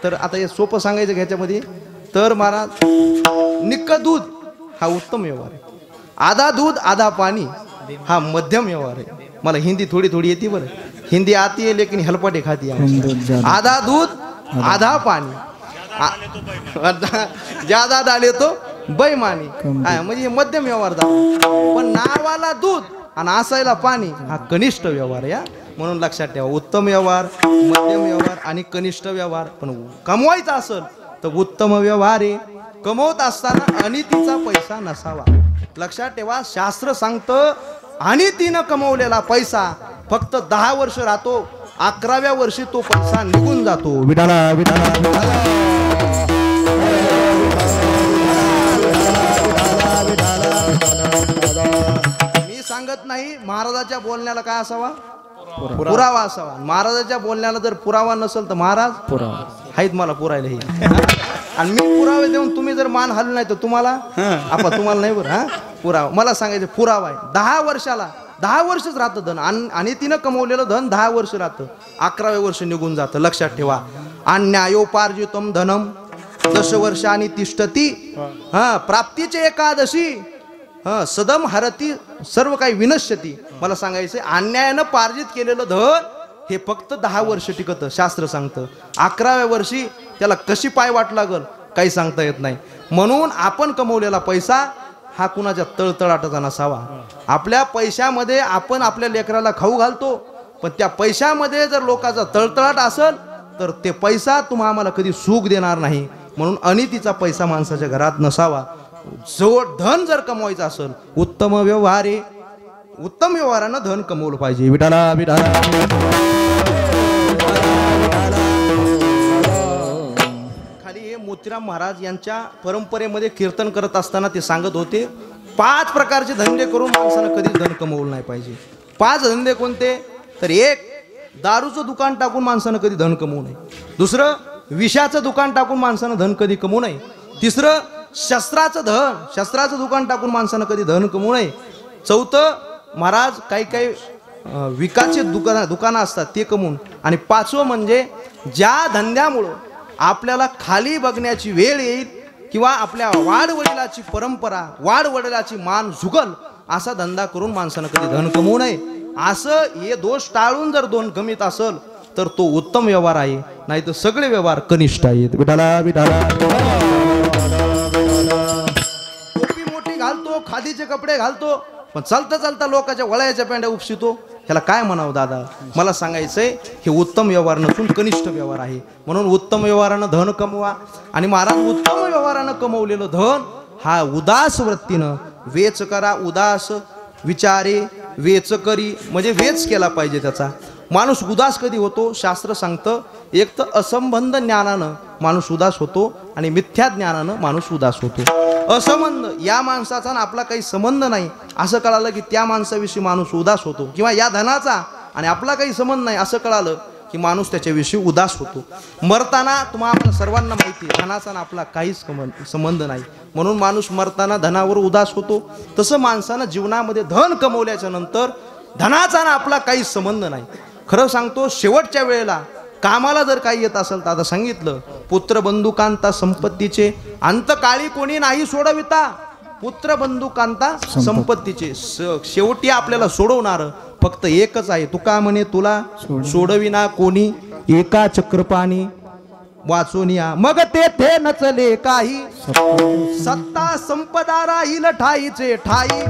तर, आता हे सोपं सांगायचं ह्याच्यामध्ये, तर महाराज निक्क दूध हा उत्तम व्यवहार आहे. आधा दूध आधा पाणी हा मध्यम व्यवहार आहे. मला हिंदी थोडी थोडी येते बरं, हिंदी आती है लेकिन हलपटे खाती है. आधा दूध आधा पाणी, ज्यादा डाले तो बेईमानी. म्हणजे हे मध्यम व्यवहार झाला. पण नावाला दूध आणि असायला पाणी हा कनिष्ठ व्यवहार या. म्हणून लक्षात ठेवा, उत्तम व्यवहार, मध्यम व्यवहार आणि कनिष्ठ व्यवहार. पण कमवायचा असेल तर उत्तम व्यवहार आहे. कमवत असताना अनितीचा पैसा नसावा. लक्षात ठेवा, शास्त्र सांगतं अनितीनं कमवलेला पैसा फक्त 10 वर्ष राहतो, 11व्या वर्षी तो पैसा निघून जातो. विठाला विठाला मी सांगत नाही महाराजाच्या बोलण्याला काय असावा, पुरावा असावा. महाराजाच्या बोलण्याला जर पुरावा नसेल तर महाराज आहेत मला पुरायला हे. आणि मी पुरावे देऊन तुम्ही जर मान हल्ला नाही तर तुम्हाला आपण तुम्हाला नाही बरं. हा पुरावा मला सांगायचं, पुरावा आहे. 10 वर्षाला 10 वर्षच राहतं धन. आणि तिनं कमवलेलं धन 10 वर्ष राहतं, 11व्या वर्ष निघून जातं. लक्षात ठेवा, अन्यायोपार्जितम धनम दश वर्षांनी तिष्ठती प्राप्तीचे एकादशी सदम हरती सर्व काही विनश्यती. मला सांगायचं, अन्यायानं पार्जित केलेलं धन हे फक्त 10 वर्ष टिकतं. शास्त्र सांगतं 11व्या वर्षी त्याला कशी पाय वाट लागल काही सांगता येत नाही. म्हणून आपण कमवलेला पैसा हा कुणाच्या तळतळाटाचा नसावा. आपल्या पैशामध्ये आपण आपल्या लेकराला खाऊ घालतो, पण त्या पैशामध्ये जर लोकांचा तळतळाट असेल तर ते पैसा तुम्हा आम्हाला कधी सुख देणार नाही. म्हणून अनितीचा पैसा माणसाच्या घरात नसावा. जो धन जर कमवायचं असेल, उत्तम व्यवहार आहे, उत्तम व्यवहारानं धन कमवलं पाहिजे. विठाला विठाला खाली हे मोतीराम महाराज यांच्या परंपरेमध्ये कीर्तन करत असताना ते सांगत होते, 5 प्रकारचे धंदे करून माणसानं कधीच धन कमवलं नाही पाहिजे. 5 धंदे कोणते तर, 1 दारूचं दुकान टाकून माणसानं कधी धन कमवू नये. 2 विषाचं दुकान टाकून माणसानं धन कधी कमवू नये. 3 शस्त्राचं दुकान टाकून माणसानं कधी धन कमवू नये. 4 महाराज काही विकाचे दुकानं असतात ते कमवून. आणि 5वं म्हणजे ज्या धंद्यामुळं आपल्याला खाली बघण्याची वेळ येईल किंवा आपल्या वाडवडिलाची परंपरा, वाडवडिलाची मान झुकल असा धंदा करून माणसानं कधी धन कमवू नये. असं हे दोष टाळून जर दोन कमीत असेल तर तो उत्तम व्यवहार आहे, नाही तर सगळे व्यवहार कनिष्ठ आहेत. विठाला विठाला टोपी मोठी घालतो, खादीचे कपडे घालतो, पण चालता चालता लोकांच्या वळायच्या पेंड्या उपसितो. ह्याला काय म्हणावं दादा? मला सांगायचंय, हे उत्तम व्यवहार नसून कनिष्ठ व्यवहार आहे. म्हणून उत्तम व्यवहारानं धन कमवा. आणि महाराज उत्तम व्यवहारानं कमवलेलं धन हा उदास वृत्तीनं वेच करा. उदास विचारे वेच करी म्हणजे वेच केला पाहिजे त्याचा. माणूस उदास कधी होतो? शास्त्र सांगतं, एक तर असंबंध ज्ञानानं माणूस उदास होतो आणि मिथ्या ज्ञानानं माणूस उदास होतो. असंबंध, या माणसाचा आणि आपला काही संबंध नाही असं कळालं की त्या माणसाविषयी माणूस उदास होतो. किंवा या धनाचा आणि आपला काही संबंध नाही असं कळालं की माणूस त्याच्याविषयी उदास होतो. मरताना तुम्हाला सर्वांना माहिती आहे, धनाचा आणि आपला काहीच संबंध नाही, म्हणून माणूस मरताना धनावर उदास होतो. तसं माणसानं जीवनामध्ये धन कमवल्याच्या नंतर धनाचा आणि आपला काहीच संबंध नाही. खरं सांगतो, शेवटच्या वेळेला कामाला जर काही येत असेल तर आता सांगितलं, पुत्र बंधुकांता संपत्तीचे अंतकाळी कोणी नाही सोडविता. पुत्र बंधुकांता संपत्तीचे शेवटी आपल्याला सोडवणार फक्त एकच आहे. तुका म्हणे तुला सोडविना कोणी, एका चक्रपाणी वाचून या मग तेथे नचले काही. सत्ता संपदा राहील ठाईचे ठाई,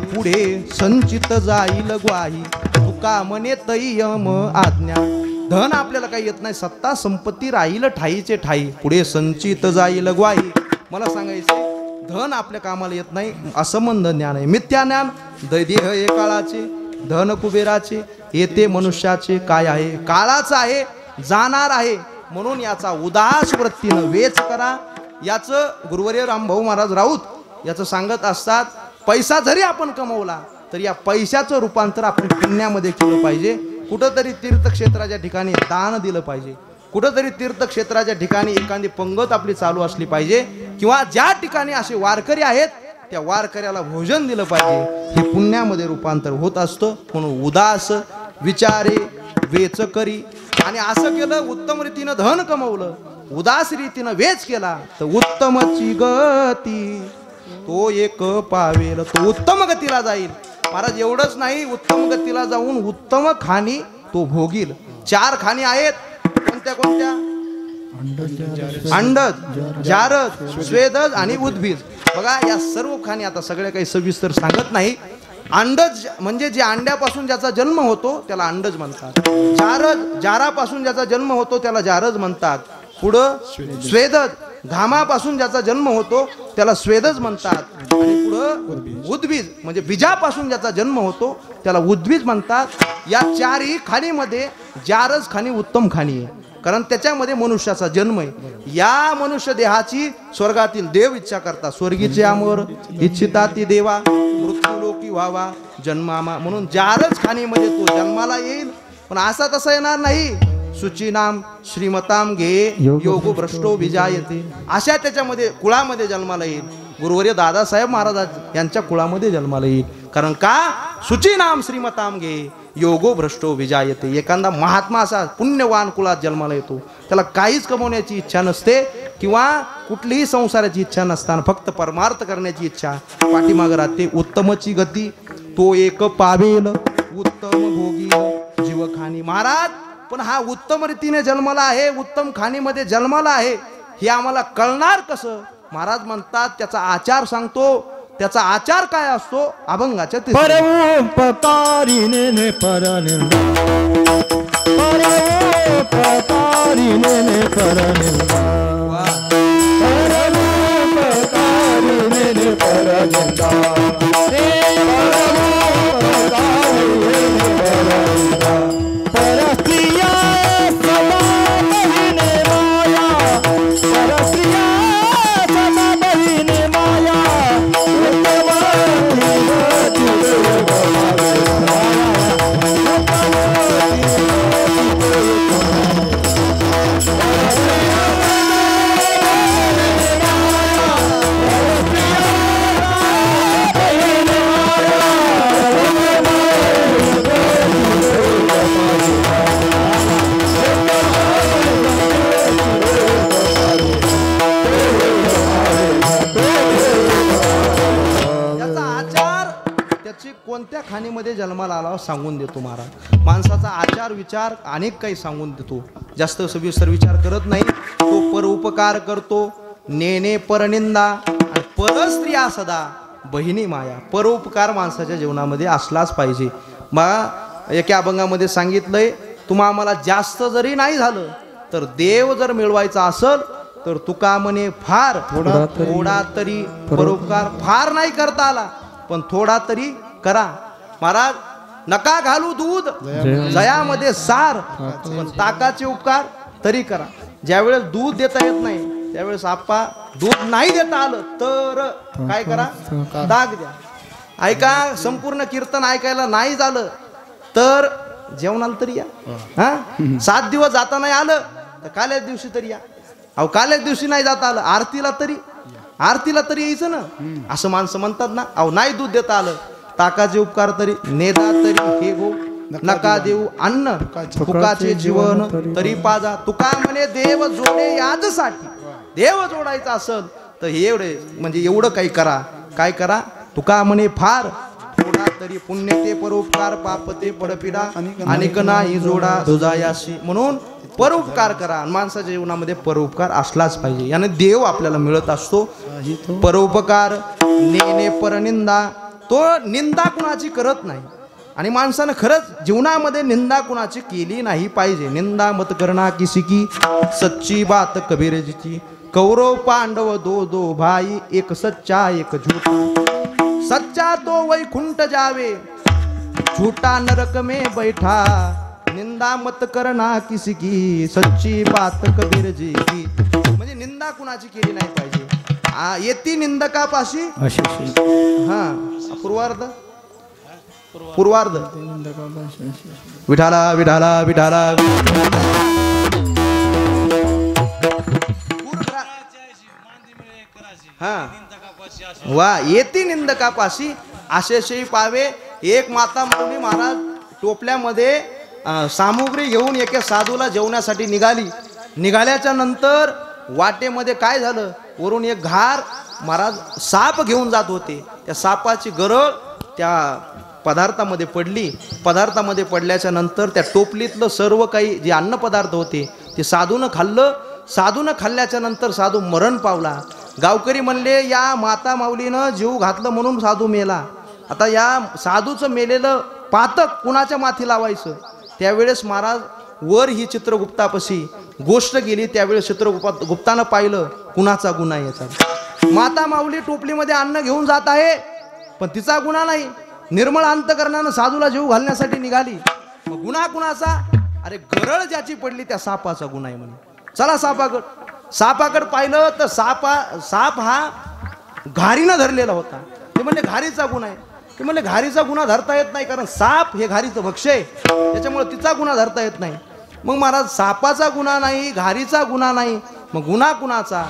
पुढे संचित जाईल ग्वाही. तुका म्हणे तयम आज्ञा. धन आपल्याला काही येत नाही, सत्ता संपत्ती राहील ठाईचे ठाई, पुढे संचित जाईल ग्वाही. मला सांगायचं, धन आपल्या कामाला येत नाही, असंबंध ज्ञान आहे, मिथ्या ज्ञान. देह हे काळाचे, धन कुबेराचे, येते मनुष्याचे. काय आहे? काळाचं आहे, जाणार आहे. म्हणून याचा उदास वृत्तीनं वेच करा. याचं गुरुवर्य रामभाऊ महाराज राऊत याचं सांगत असतात, पैसा जरी आपण कमवला तर या पैशाचं रूपांतर आपण पुण्यामध्ये केलं पाहिजे. कुठंतरी तीर्थक्षेत्राच्या ठिकाणी दान दिलं पाहिजे, कुठंतरी तीर्थक्षेत्राच्या ठिकाणी एखादी पंगत आपली चालू असली पाहिजे, किंवा ज्या ठिकाणी असे वारकरी आहेत त्या वारकऱ्याला भोजन दिलं पाहिजे. हे पुण्यामध्ये रूपांतर होत असतं. म्हणून उदास विचारे वेच करी. आणि असं केलं, उत्तम रीतीनं धन कमवलं, उदास रीतीनं वेच केला तर उत्तमची गती. तो एक पावेल, तो उत्तम गतीला जाईल. महाराज एवढंच नाही, उत्तम गतीला जाऊन उत्तम खाणी तो भोगील. 4 खाणी आहेत. कोणत्या कोणत्या? अंडज, जारज, स्वेदज आणि उद्भिज. बघा या सर्व खाणी आता सगळ्या काही सविस्तर सांगत नाही. अंडज म्हणजे जे अंड्यापासून ज्याचा जन्म होतो त्याला अंडज म्हणतात. जारज, जारापासून ज्याचा जन्म होतो त्याला जारज म्हणतात. पुढं स्वेदज, घामापासून ज्याचा जन्म होतो त्याला स्वेदज म्हणतात. आणि पुढं उद्भिज म्हणजे बीजापासून ज्याचा जन्म होतो त्याला उद्भिज म्हणतात. या 4ही खाणीमध्ये जारज खाणी उत्तम खाणी आहे, कारण त्याच्यामध्ये मनुष्याचा जन्म आहे. या मनुष्य देहाची स्वर्गातील देव इच्छा करतात. स्वर्गीचे अमर इच्छिता ती देवा, मृत्यू लोकी व्हावा जन्मामा. म्हणून जारज खाणीमध्ये तो जन्माला येईल. पण असा तसा येणार नाही. शुचीनाम श्रीमताम घे योगो भ्रष्टो विजायते, अशा त्याच्यामध्ये कुळामध्ये जन्माला येईल. गुरुवर्य दादासाहेब महाराज यांच्या कुळामध्ये जन्माला येईल. कारण का? शुचीनाम श्रीमताम घे योगो भ्रष्टो विजायते. एखादा महात्मा असा पुण्यवान कुळात जन्माला येतो, त्याला काहीच कमवण्याची इच्छा नसते किंवा कुठलीही संसाराची इच्छा नसताना फक्त परमार्थ करण्याची इच्छा पाठीमागे राहते. उत्तमची गती तो एक पावेल, उत्तम भोगी जीवखानी. महाराज पण हा उत्तम रीतीने जन्माला आहे, उत्तम खाणीमध्ये जन्माला आहे, हे आम्हाला कळणार कसं? महाराज म्हणतात त्याचा आचार सांगतो. त्याचा आचार काय असतो? अभंगाच्या परोपकारिणे परनिंदा, परोपकारिणे परनिंदा, परोपकारिणे परनिंदा, परस्त्रिया समाबहिने माया, परस्त्रिया समाबहिने माया, कोणत्या खाणीमध्ये जन्माला आला सांगून देतो महाराज. माणसाचा आचार विचार अनेक काही सांगून देतो, जास्त सविस्तर विचार करत नाही. तो परोपकार करतो, नेने परनिंदा, आणि परस्त्रिया सदा बहिणी माया. परोपकार माणसाच्या जीवनामध्ये असलाच पाहिजे. बघा एका अभंगामध्ये सांगितलंय, तुम्हा आम्हाला जास्त जरी नाही झालं तर देव जर मिळवायचा असेल तर तुका म्हणे फार थोडा तरी परोपकार. फार नाही करता आला पण थोडा तरी करा. महाराज नका घालू दूध जयामध्ये सार, पण ताकाचे उपकार तरी करा. ज्यावेळेस दूध देता येत नाही त्यावेळेस आप्पा दूध नाही देता आलं तर काय करा? ताक द्या. ऐका, संपूर्ण कीर्तन ऐकायला नाही झालं तर जेवणाला तरी या. हा 7 दिवस जाता नाही आलं तर काल्याच दिवशी तरी या. अहो काल्याच दिवशी नाही जाता आलं आरतीला तरी यायचं ना. असं माणसं म्हणतात ना. अहो नाही दूध देता आलं, ताकाचे उपकार तरी नेदा तरी हे गो, नका देऊ अन्न तुकाचे जीवन तरी पाजा. तुका म्हणे देव जोडे यादसाठी. देव जोडायचा असेल तर एवढे म्हणजे एवढं काही करा. काय करा? तुका म्हणे फार थोडा तरी पुण्य ते परोपकार, पाप ते पडपिडा, अनेक नाही जोडा दुजायाशी. म्हणून परोपकार करा. माणसाच्या जीवनामध्ये परोपकार असलाच पाहिजे, याने देव आपल्याला मिळत असतो. परोपकार नेने परनिंदा, तो निंदा कुणाची करत नाही. आणि माणसानं खरंच जीवनामध्ये निंदा कुणाची केली नाही पाहिजे. निंदा मत करना किसी की, सच्ची बात कबीर जीची. कौरव पांडव दो भाई, एक सच्चा एक झूठा. सच्चा तो वैकुंठ जावे, झूठा नरक में बैठा. निंदा मत करना किसी की, सच्ची बात कबीर जी की. म्हणजे निंदा कुणाची केली नाही पाहिजे. येती निंदकापाशी. हा पूर्वार्ध विठाला विठाला विठाला. हा वा येती निंदकापाशी आशेषही पावे. एक माता माऊली महाराज टोपल्यामध्ये सामुग्री घेऊन एका साधूला जेवण्यासाठी निघाल्याच्या नंतर वाटेमध्ये काय झालं, वरून एक घार महाराज साप घेऊन जात होते. त्या सापाची गरळ त्या पदार्थामध्ये पडली. पदार्थामध्ये पडल्याच्या नंतर त्या टोपलीतलं सर्व काही जे अन्न पदार्थ होते ते साधूनं खाल्लं. साधूनं खाल्ल्याच्या नंतर साधू मरण पावला. गावकरी म्हणले या माता माऊलीनं जीव घातलं म्हणून साधू मेला. आता या साधूचं मेलेलं पातक कुणाच्या माथी लावायचं. त्यावेळेस महाराज वर ही चित्रगुप्तापाशी गोष्ट गेली. त्यावेळेस चित्रगुप्तानं पाहिलं कुणाचा गुन्हा याचा. माता माऊली टोपलीमध्ये अन्न घेऊन जात आहे पण तिचा गुन्हा नाही. निर्मळ अंतकरणानं साधूला जीव घालण्यासाठी निघाली. मग गुन्हा कुणाचा? अरे गरळ ज्याची पडली त्या सापाचा गुन्हा आहे म्हणून. चला सापाकड पाहिलं तर साप हा घारीनं धरलेला होता. ते म्हणले घारीचा गुन्हा आहे. ते म्हणले घारीचा गुन्हा धरता येत नाही कारण साप हे घारीचं भक्ष्य आहे त्याच्यामुळे तिचा गुन्हा धरता येत नाही. मग महाराज सापाचा गुन्हा नाही घारीचा गुन्हा नाही मग गुन्हा कुणाचा?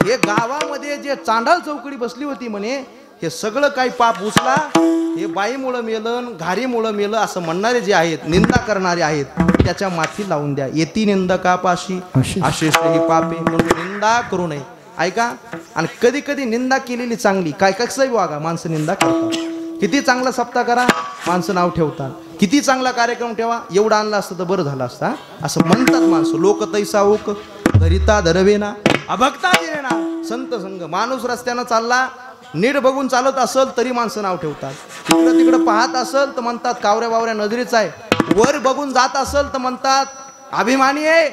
हे गावामध्ये जे चांडाळ चौकडी बसली होती म्हणे हे सगळं काही पाप उचला हे बाईमुळं मेलं घारीमुळं मेलं असं म्हणणारे जे आहेत निंदा करणारे आहेत त्याच्या माथी लावून द्या. येती निंदकापाशी अशेष ही पापे म्हणून निंदा करू नये. ऐका. आणि कधी कधी निंदा केलेली चांगली. काय कसंही वागा माणसं निंदा करतात. किती चांगला सप्ताह करा माणसं नाव ठेवतात. किती चांगला कार्यक्रम ठेवा एवढं आणलं असतं तर बरं झालं असतं असं म्हणतात माणसं. लोक तैसा ओक धरिता धरवेना अभक्ता जिरेना. संत संघ माणूस रस्त्यानं चालला नीट बघून चालत असेल तरी माणसं नाव ठेवतात. इकडं तिकडं पाहत असेल तर म्हणतात कावऱ्या बावऱ्या नजरेचा आहे. वर बघून जात असेल तर म्हणतात अभिमानी आहे.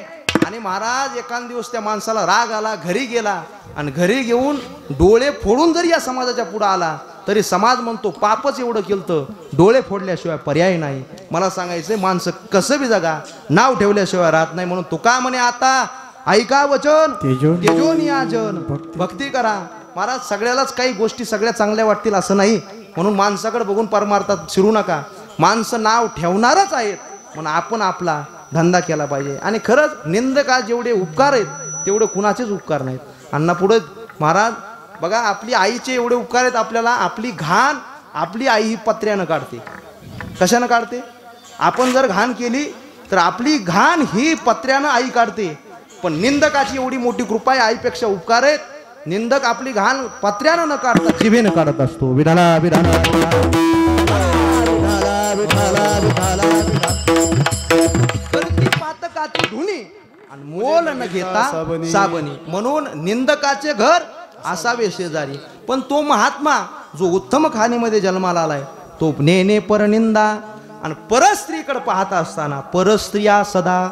आणि महाराज एखाद दिवस त्या माणसाला राग आला घरी गेला आणि घरी घेऊन डोळे फोडून जरी या समाजाच्या पुढे आला तरी समाज म्हणतो पापच एवढं केलं डोळे फोडल्याशिवाय पर्याय नाही. मला सांगायचंय माणसं कसं बी जगा नाव ठेवल्याशिवाय राहत नाही. म्हणून तुका म्हणे आता ऐका वचन तेजोनियाजन भक्ती करा. महाराज सगळ्यालाच काही गोष्टी सगळ्या चांगल्या वाटतील असं नाही. म्हणून माणसाकडे बघून परमार्थात शिरू नका. माणसं नाव ठेवणारच आहेत म्हणून आपण आपला धंदा केला पाहिजे. आणि खरंच निंदका जेवढे उपकार आहेत तेवढे कुणाचेच उपकार नाहीत. अण्णा पुढे महाराज बघा आपली आईचे एवढे उपकार आहेत आपल्याला. आपली घाण आपली आई ही पत्र्यानं काढते. कशानं काढते? आपण जर घाण केली तर आपली घाण ही पत्र्यानं आई काढते. पण निंदकाची एवढी मोठी कृपा आहे आईपेक्षा उपकार आहेत. निंदक आपली घाण पत्र्यानं न काढता जिभेनं काढत असतो. विठाला विठाला पातकाची धुनी आणि मोल न घेता साबणी. म्हणून निंदकाचे घर असावे शेजारी. पण तो महात्मा जो उत्तम खाणीमध्ये जन्माला आलाय तो नेने परनिंदा. आणि परस्त्रीकडे पाहत असताना परस्त्रिया सदा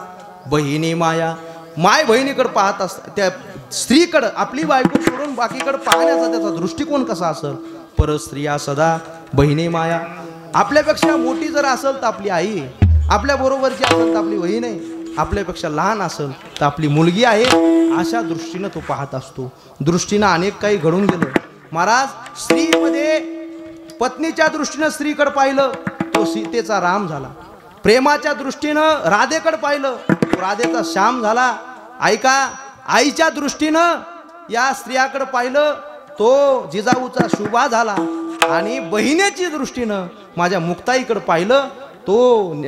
बहिणी माया. माय बहिणीकडे पाहत असता त्या स्त्रीकडे आपली बायको सोडून बाकीकडे पाहण्याचा त्याचा दृष्टिकोन कसा असेल. परस्त्रिया सदा बहिणी माया. आपल्यापेक्षा मोठी जर असेल तर आपली आई आहे. आपल्या बरोबरची असेल तर आपली बहीण आहे. आपल्यापेक्षा लहान असेल तर आपली मुलगी आहे. अशा दृष्टीनं तो पाहत असतो. दृष्टीनं अनेक काही घडून गेलं. महाराज स्त्रीमध्ये पत्नीच्या दृष्टीनं स्त्रीकडे पाहिलं तो सीतेचा राम झाला. प्रेमाच्या दृष्टीनं राधेकडे पाहिलं तो राधेचा श्याम झाला. ऐका. आईच्या दृष्टीनं या स्त्रियाकडे पाहिलं तो जिजाऊचा शुभा झाला. आणि बहिणीच्या दृष्टीनं माझ्या मुक्ताईकडे पाहिलं तो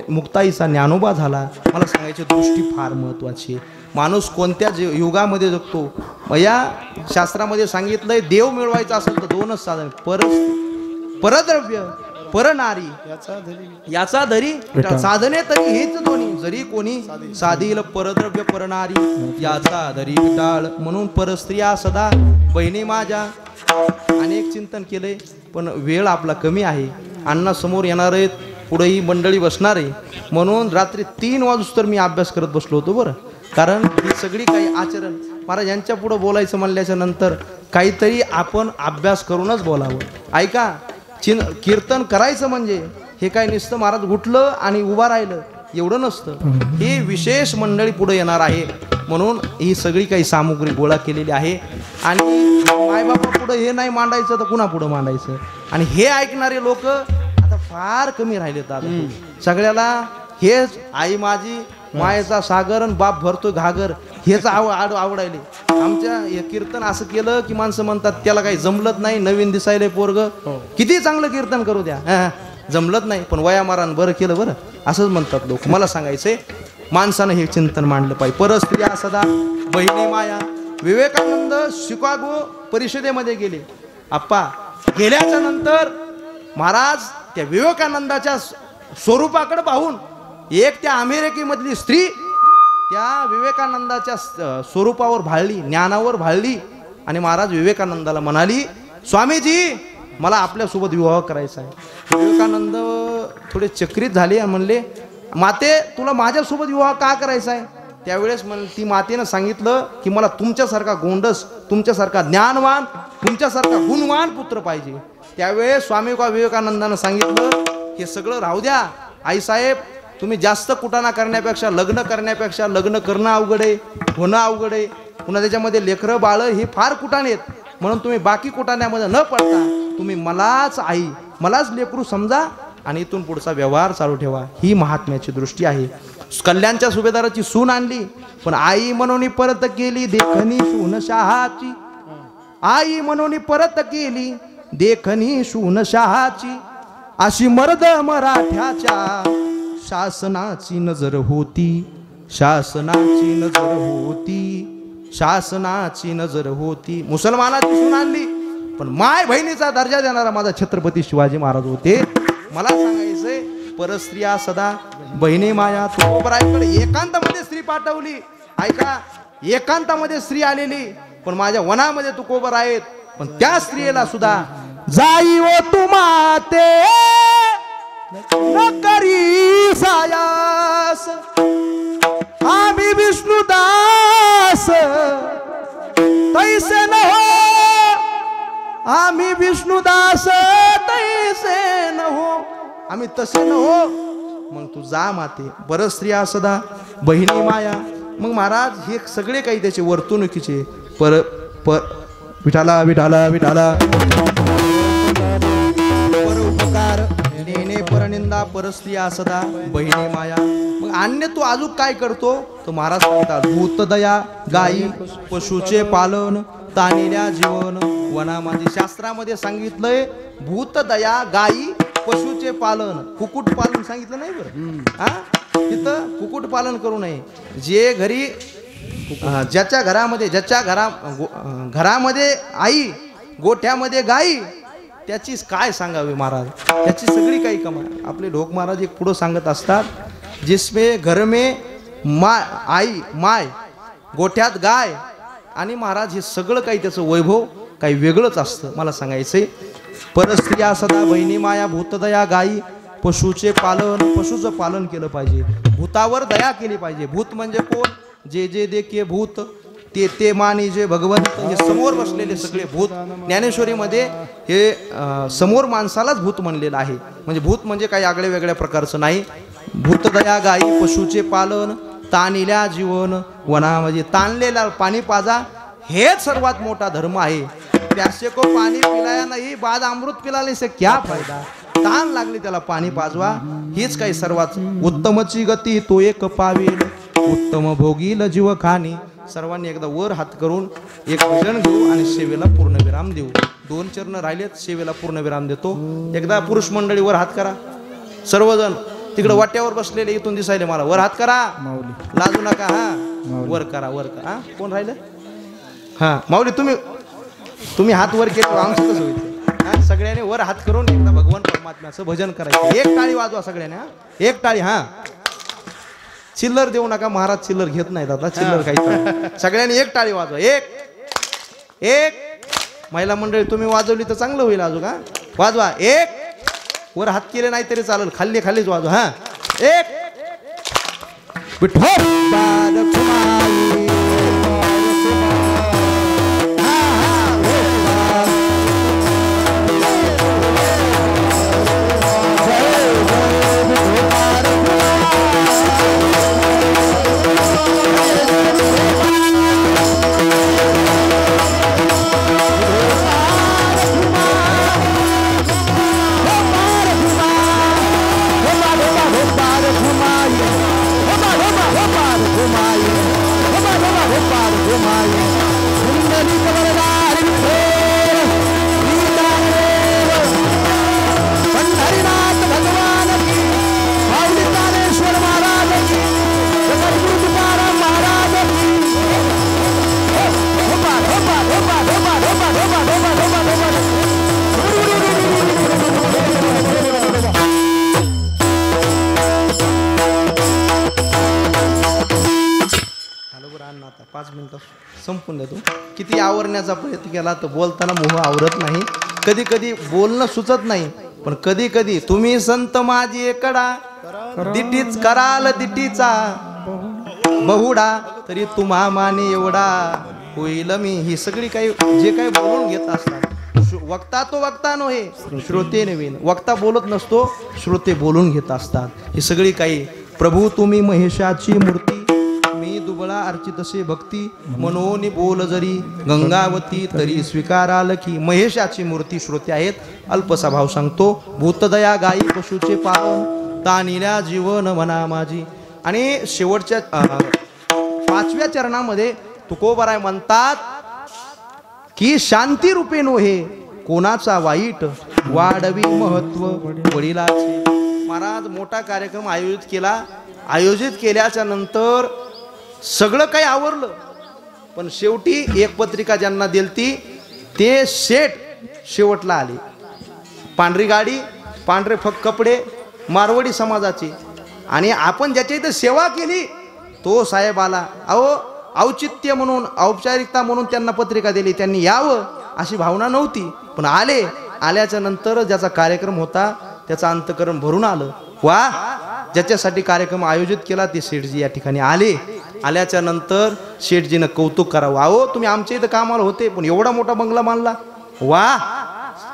मुक्ताईचा ज्ञानोबा झाला. मला सांगायची दृष्टी फार महत्वाची आहे. माणूस कोणत्या युगामध्ये जगतो. या शास्त्रामध्ये सांगितलंय देव मिळवायचा असेल तर दोनच साधन परद्रव्य परनारी याचा धरी साधने तरी हेच दोन्ही. जरी कोणी साधील परद्रव्य परनारी याचा धरी विटाळ. म्हणून परस्त्रिया सदा बहिणी माझ्या. अनेक चिंतन केले पण वेळ आपला कमी आहे. अण्णा समोर येणार आहेत पुढे ही मंडळी बसणार आहे. म्हणून रात्री 3 वाजता तर मी अभ्यास करत बसलो होतो बरं. कारण ही सगळी काही आचरण महाराज यांच्या पुढं बोलायचं म्हणल्याच्या नंतर काहीतरी आपण अभ्यास करूनच बोलावं. ऐका. कीर्तन करायचं म्हणजे हे काय नुसतं महाराज उठलं आणि उभा राहिलं एवढं नसतं. हे विशेष मंडळी पुढे येणार आहे म्हणून ही सगळी काही सामुग्री गोळा केलेली आहे. आणि मायबापा पुढे हे नाही मांडायचं तर कुणा पुढं मांडायचं. आणि हे ऐकणारे लोक आता फार कमी राहिले दादा. सगळ्याला हेच आई माझी मायेचा सागर आणि बाप भरतोय घागर हेच आवडायले. आमच्या हे कीर्तन असं केलं की माणसं म्हणतात त्याला काही जमलत नाही. नवीन दिसायले पोरग किती चांगलं कीर्तन करू द्या जमलत नाही पण वया मारान बरं केलं बरं असंच म्हणतात लोक. मला सांगायचंय माणसानं हे चिंतन मांडलं पाहिजे. परस्त्रिया सदा बहिणी माया. विवेकानंद शिकागो परिषदेमध्ये गेले. आप्पा गेल्याच्या नंतर महाराज त्या विवेकानंदाच्या स्वरूपाकडे पाहून एक त्या अमेरिकेमधली स्त्री त्या विवेकानंदाच्या स्वरूपावर भाळली, ज्ञानावर भाळली आणि महाराज विवेकानंदाला म्हणाली, स्वामीजी मला आपल्यासोबत विवाह करायचा आहे. विवेकानंद थोडे चक्रित झाले आणि म्हणले, माते तुला माझ्यासोबत विवाह का करायचा आहे? त्यावेळेस ती मातेनं सांगितलं की मला तुमच्यासारखा गोंडस, तुमच्यासारखा ज्ञानवान, तुमच्यासारखा गुणवान पुत्र पाहिजे. त्यावेळेस स्वामी विवेकानंदानं सांगितलं, हे सगळं राहू द्या आईसाहेब, तुम्ही जास्त कुटाणा करण्यापेक्षा लग्न करण्यापेक्षा लग्न करणं अवघड आहे, होणं अवघड आहे, पुन्हा त्याच्यामध्ये लेकरं बाळं हे फार कुटाणे आहेत, म्हणून तुम्ही बाकी कुटाण्यामध्ये न पडता तुम्ही मलाच आई, मलाच लेकरू समजा आणि इथून पुढचा व्यवहार चालू ठेवा. ही महात्म्याची दृष्टी आहे. कल्याणच्या सुभेदाराची सून आणली, पण आई म्हणून परत गेली देखणी सून शहाची. आई म्हणून परत गेली देखणी सून शहाची. अशी मर्द मराठ्याच्या शासनाची नजर होती, शासनाची नजर होती, शासनाची नजर होती. मुसलमानाची सून आणली, पण माय बहिणीचा दर्जा देणारा माझा छत्रपती शिवाजी महाराज होते. मला सांगायचंय, परस्त्रिया सदा बहिणी माया. तुकोबरायकडे एकांतामध्ये स्त्री पाठवली. ऐका, एकांतामध्ये स्त्री आलेली, पण माझ्या वनामध्ये तुकोबर आहेत. पण त्या स्त्रियेला सुद्धा जाई ओ तुमाते न करी सायास, आम्ही विष्णुदास तैसे न हो, आम्ही विष्णुदास तैसे न हो, आम्ही तसे न हो. मग तू जा माते, बरं स्त्रिया सदा बहिणी माया. मग महाराज हे सगळे काही त्याचे वर्तणुकीचे पर पर विठाला विठाला विठाला पर उपकार नेने परनिंदा परस्त्रिया सदा बहिणी माया. मग अन्य तू अजून काय करतो? तो महाराज सांगतात, भूतदया गायी पशुचे पालन तानिल्या जीवन वनामध्ये. शास्त्रामध्ये सांगितलंय भूतदया गायी पशुचे पालन, कुकुट पालन सांगितलं नाही बरं. हा, तिथं कुकुट पालन करू नये. जे घरी ज्याच्या घरामध्ये घरामध्ये आई, गोठ्यामध्ये गाई, त्याची काय सांगावी महाराज, त्याची सगळी काही कमाल. आपले ढोक महाराज एक पुढं सांगत असतात, जिसमे घर में आई माय, गोठ्यात गाय, आणि महाराज हे सगळं काही त्याचं वैभव काही वेगळंच असतं. मला सांगायचंय, परस्त्रिया सदा बहिणी माया भूतदया गायी पशुचे पालन, पशुचं पालन केलं पाहिजे, भूतावर दया केली पाहिजे. भूत म्हणजे कोण? जे जे देखे भूत ते ते मानी जे भगवंत. हे समोर बसलेले सगळे भूत. ज्ञानेश्वरीमध्ये हे समोर माणसालाच भूत म्हणलेलं आहे. म्हणजे भूत म्हणजे काही आगळ्या वेगळ्या प्रकारचं नाही. भूतदया गायी पशुचे पालन तानिल्या जीवन वनामध्ये. ताणलेला पाणी पाजा हेच सर्वात मोठा धर्म आहे. प्यासे को पाणी पिलाया नाही, बाद अमृत पिलाने से क्या फायदा. ताण लागली त्याला पाणी पाजवा, हीच काही सर्वात उत्तमची गती तो एक पावेल, उत्तम भोगील जीव खाणी. सर्वांनी एकदा वर हात करून एक भजन घेऊ आणि सेवेला पूर्णविराम देऊ. 2 चरण राहिलेत, सेवेला पूर्णविराम देतो. एकदा पुरुष मंडळी वर हात करा. सर्वजण तिकडे वाट्यावर बसलेले इथून दिसायले मला, वर हात करा, लाजू नका. हा, वर करा, वर करा. हा, कोण राहिलं? हा, माऊली तुम्ही हात वर केले, आमचं कसं होईल? सगळ्यांनी वर हात करून एकदा भगवान परमात्म्याचं भजन करायचं. एक टाळी वाजवा सगळ्यांनी. हा, एक टाळी. हा, चिल्लर देऊ नका, महाराज चिल्लर घेत नाहीत आता, चिल्लर काही. सगळ्यांनी एक टाळी वाजवा. एक एक महिला मंडळी तुम्ही वाजवली तर चांगलं होईल. अजून का वाजवा. एक, वर हात केले नाही तरी चालेल, खाल्ली खाल्लीच वाजवा. हा, एक विठ्ठल संपून देतो. किती आवरण्याचा प्रयत्न केला तर बोलताना मोह आवरत नाही. कधी कधी बोलणं सुचत नाही, पण कधी कधी तुम्ही संत माझी एकडा दिटीच कराल दिटीचा बहुडा तरी तुम्हा माने एवढा होईल मी. ही सगळी काही जे काही बोलून घेत असतात वक्ता तो वक्ता नव्हे श्रोते नवीन. वक्ता बोलत नसतो, श्रोते बोलून घेत असतात. ही सगळी काही प्रभू तुम्ही महेशाची मूर्ती मी दुबळा अर्चितसे भक्ती मनोनी बोल जरी गंगावती तरी स्वीकाराल की. महेशाची मूर्ती श्रोते आहेत. अल्पसा भाव सांगतो. भूतदया गायी पशुचे पालन तानिल्या जीवन म्हणा माझी. आणि शेवटच्या 5व्या चरणामध्ये तुकोबाराय म्हणतात की शांती रूपे नोहे कोणाचा वाईट वाढवी महत्व वडिलाचे. महाराज मोठा कार्यक्रम आयोजित केल्याच्या नंतर सगळं काही आवरलं, पण शेवटी एक पत्रिका ज्यांना दिलती ते शेवटला आले. पांढरी गाडी, पांढरे कपडे, मारवाडी समाजाचे. आणि आपण ज्याच्या इथं सेवा केली तो साहेब आला. अहो औचित्य म्हणून औपचारिकता म्हणून त्यांना पत्रिका दिली, त्यांनी यावं अशी भावना नव्हती, पण आल्याच्या नंतर ज्याचा कार्यक्रम होता त्याचं अंतकरण भरून आलं. वा, ज्याच्यासाठी कार्यक्रम आयोजित केला ते शेठजी या ठिकाणी आल्याच्या नंतर शेठजीनं कौतुक करावं. अहो तुम्ही आमच्या इथं कामाला होते पण एवढा मोठा बंगला मानला. वा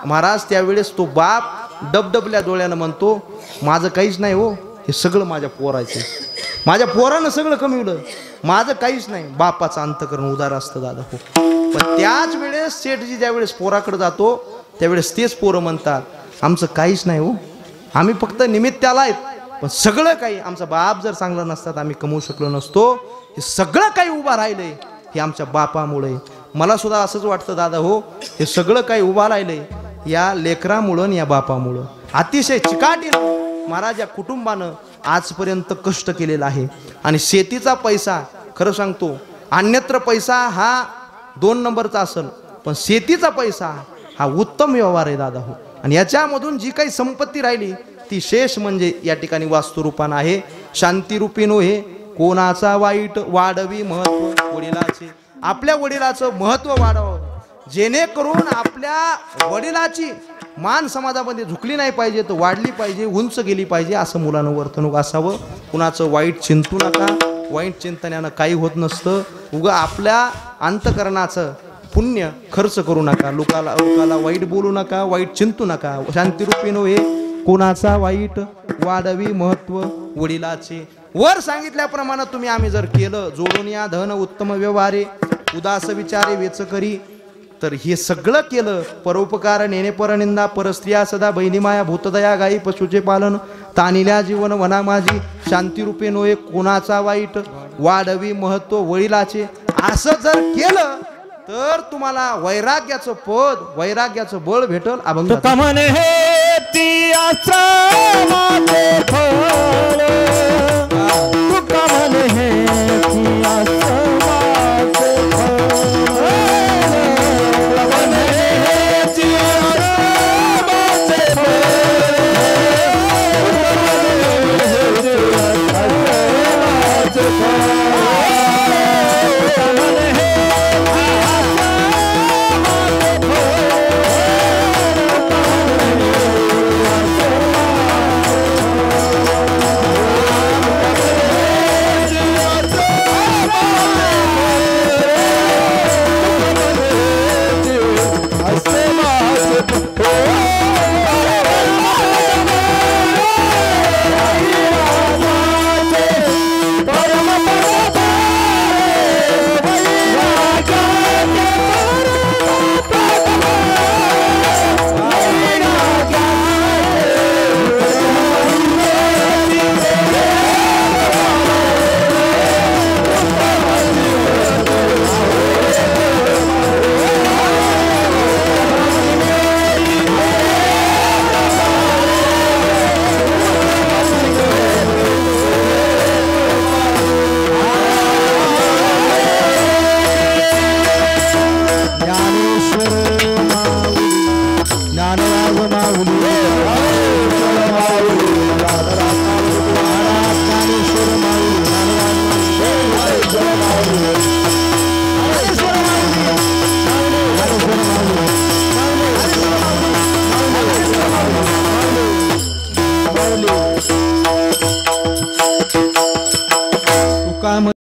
महाराज, त्यावेळेस तो बाप डबडबल्या डोळ्यानं म्हणतो माझं काहीच नाही हो, हे सगळं माझ्या पोराचं, माझ्या पोरानं सगळं कमवलं, माझं काहीच नाही. बापाचं अंतकरण उदार असतं दादा हो. पण त्याच वेळेस शेठजी ज्यावेळेस पोराकडे जातो त्यावेळेस तेच पोरं म्हणतात आमचं काहीच नाही हो, आम्ही फक्त निमित्ताला आहेत, पण सगळं काही आमचा बाप जर चांगला नसतात आम्ही कमवू शकलो नसतो. हे सगळं काही उभा राहिलंय हे आमच्या बापामुळे. मला सुद्धा असंच वाटतं दादा हो, हे सगळं काही उभा राहिलंय या लेकरामुळं आणि या बापामुळं. अतिशय चिकाटीनं महाराज या कुटुंबानं आजपर्यंत कष्ट केलेलं आहे. आणि शेतीचा पैसा खरं सांगतो, अन्यत्र पैसा हा 2 नंबरचा असेल, पण शेतीचा पैसा हा उत्तम व्यवहार आहे दादा हो. आणि याच्यामधून जी काही संपत्ती राहिली ती शेष म्हणजे या ठिकाणी वास्तुरूपान आहे. शांतिरूपी नोहे कोणाचा वाईट वाढवी महत्व वडिलाचे. आपल्या वडिलाचं महत्व वाढावं, जेणेकरून आपल्या वडिलाची मान समाजामध्ये झुकली नाही पाहिजे, तर वाढली पाहिजे, उंच गेली पाहिजे, असं मुलानं वर्तणूक असावं. कुणाचं वाईट चिंतू नका. वाईट चिंतण्यानं काही होत नसतं. उगा आपल्या अंतकरणाचं पुण्य खर्च करू नका. लोकाला वाईट बोलू नका, वाईट चिंतू नका. शांतिरूपी नव्हे कोणाचा वाईट वाढवी महत्व वडिलाचे. वर सांगितल्याप्रमाणे तुम्ही आम्ही जर केलं, जोडून या धन उत्तम व्यवहारे उदास विचारे वेच करी, तर हे सगळं केलं. परोपकार नेणे परनिंदा परस्त्रिया सदा बहिणी माया भूतदया गायी पशुचे पालन तानिल्या जीवन वना माझी. शांतिरूपे नोहे कोणाचा वाईट वाढवी महत्व वडिलाचे. असं जर केलं तर तुम्हाला वैराग्याचं पद, वैराग्याचं बळ भेटल. अभंग म्हणे हे ती आश्रमाचे फळ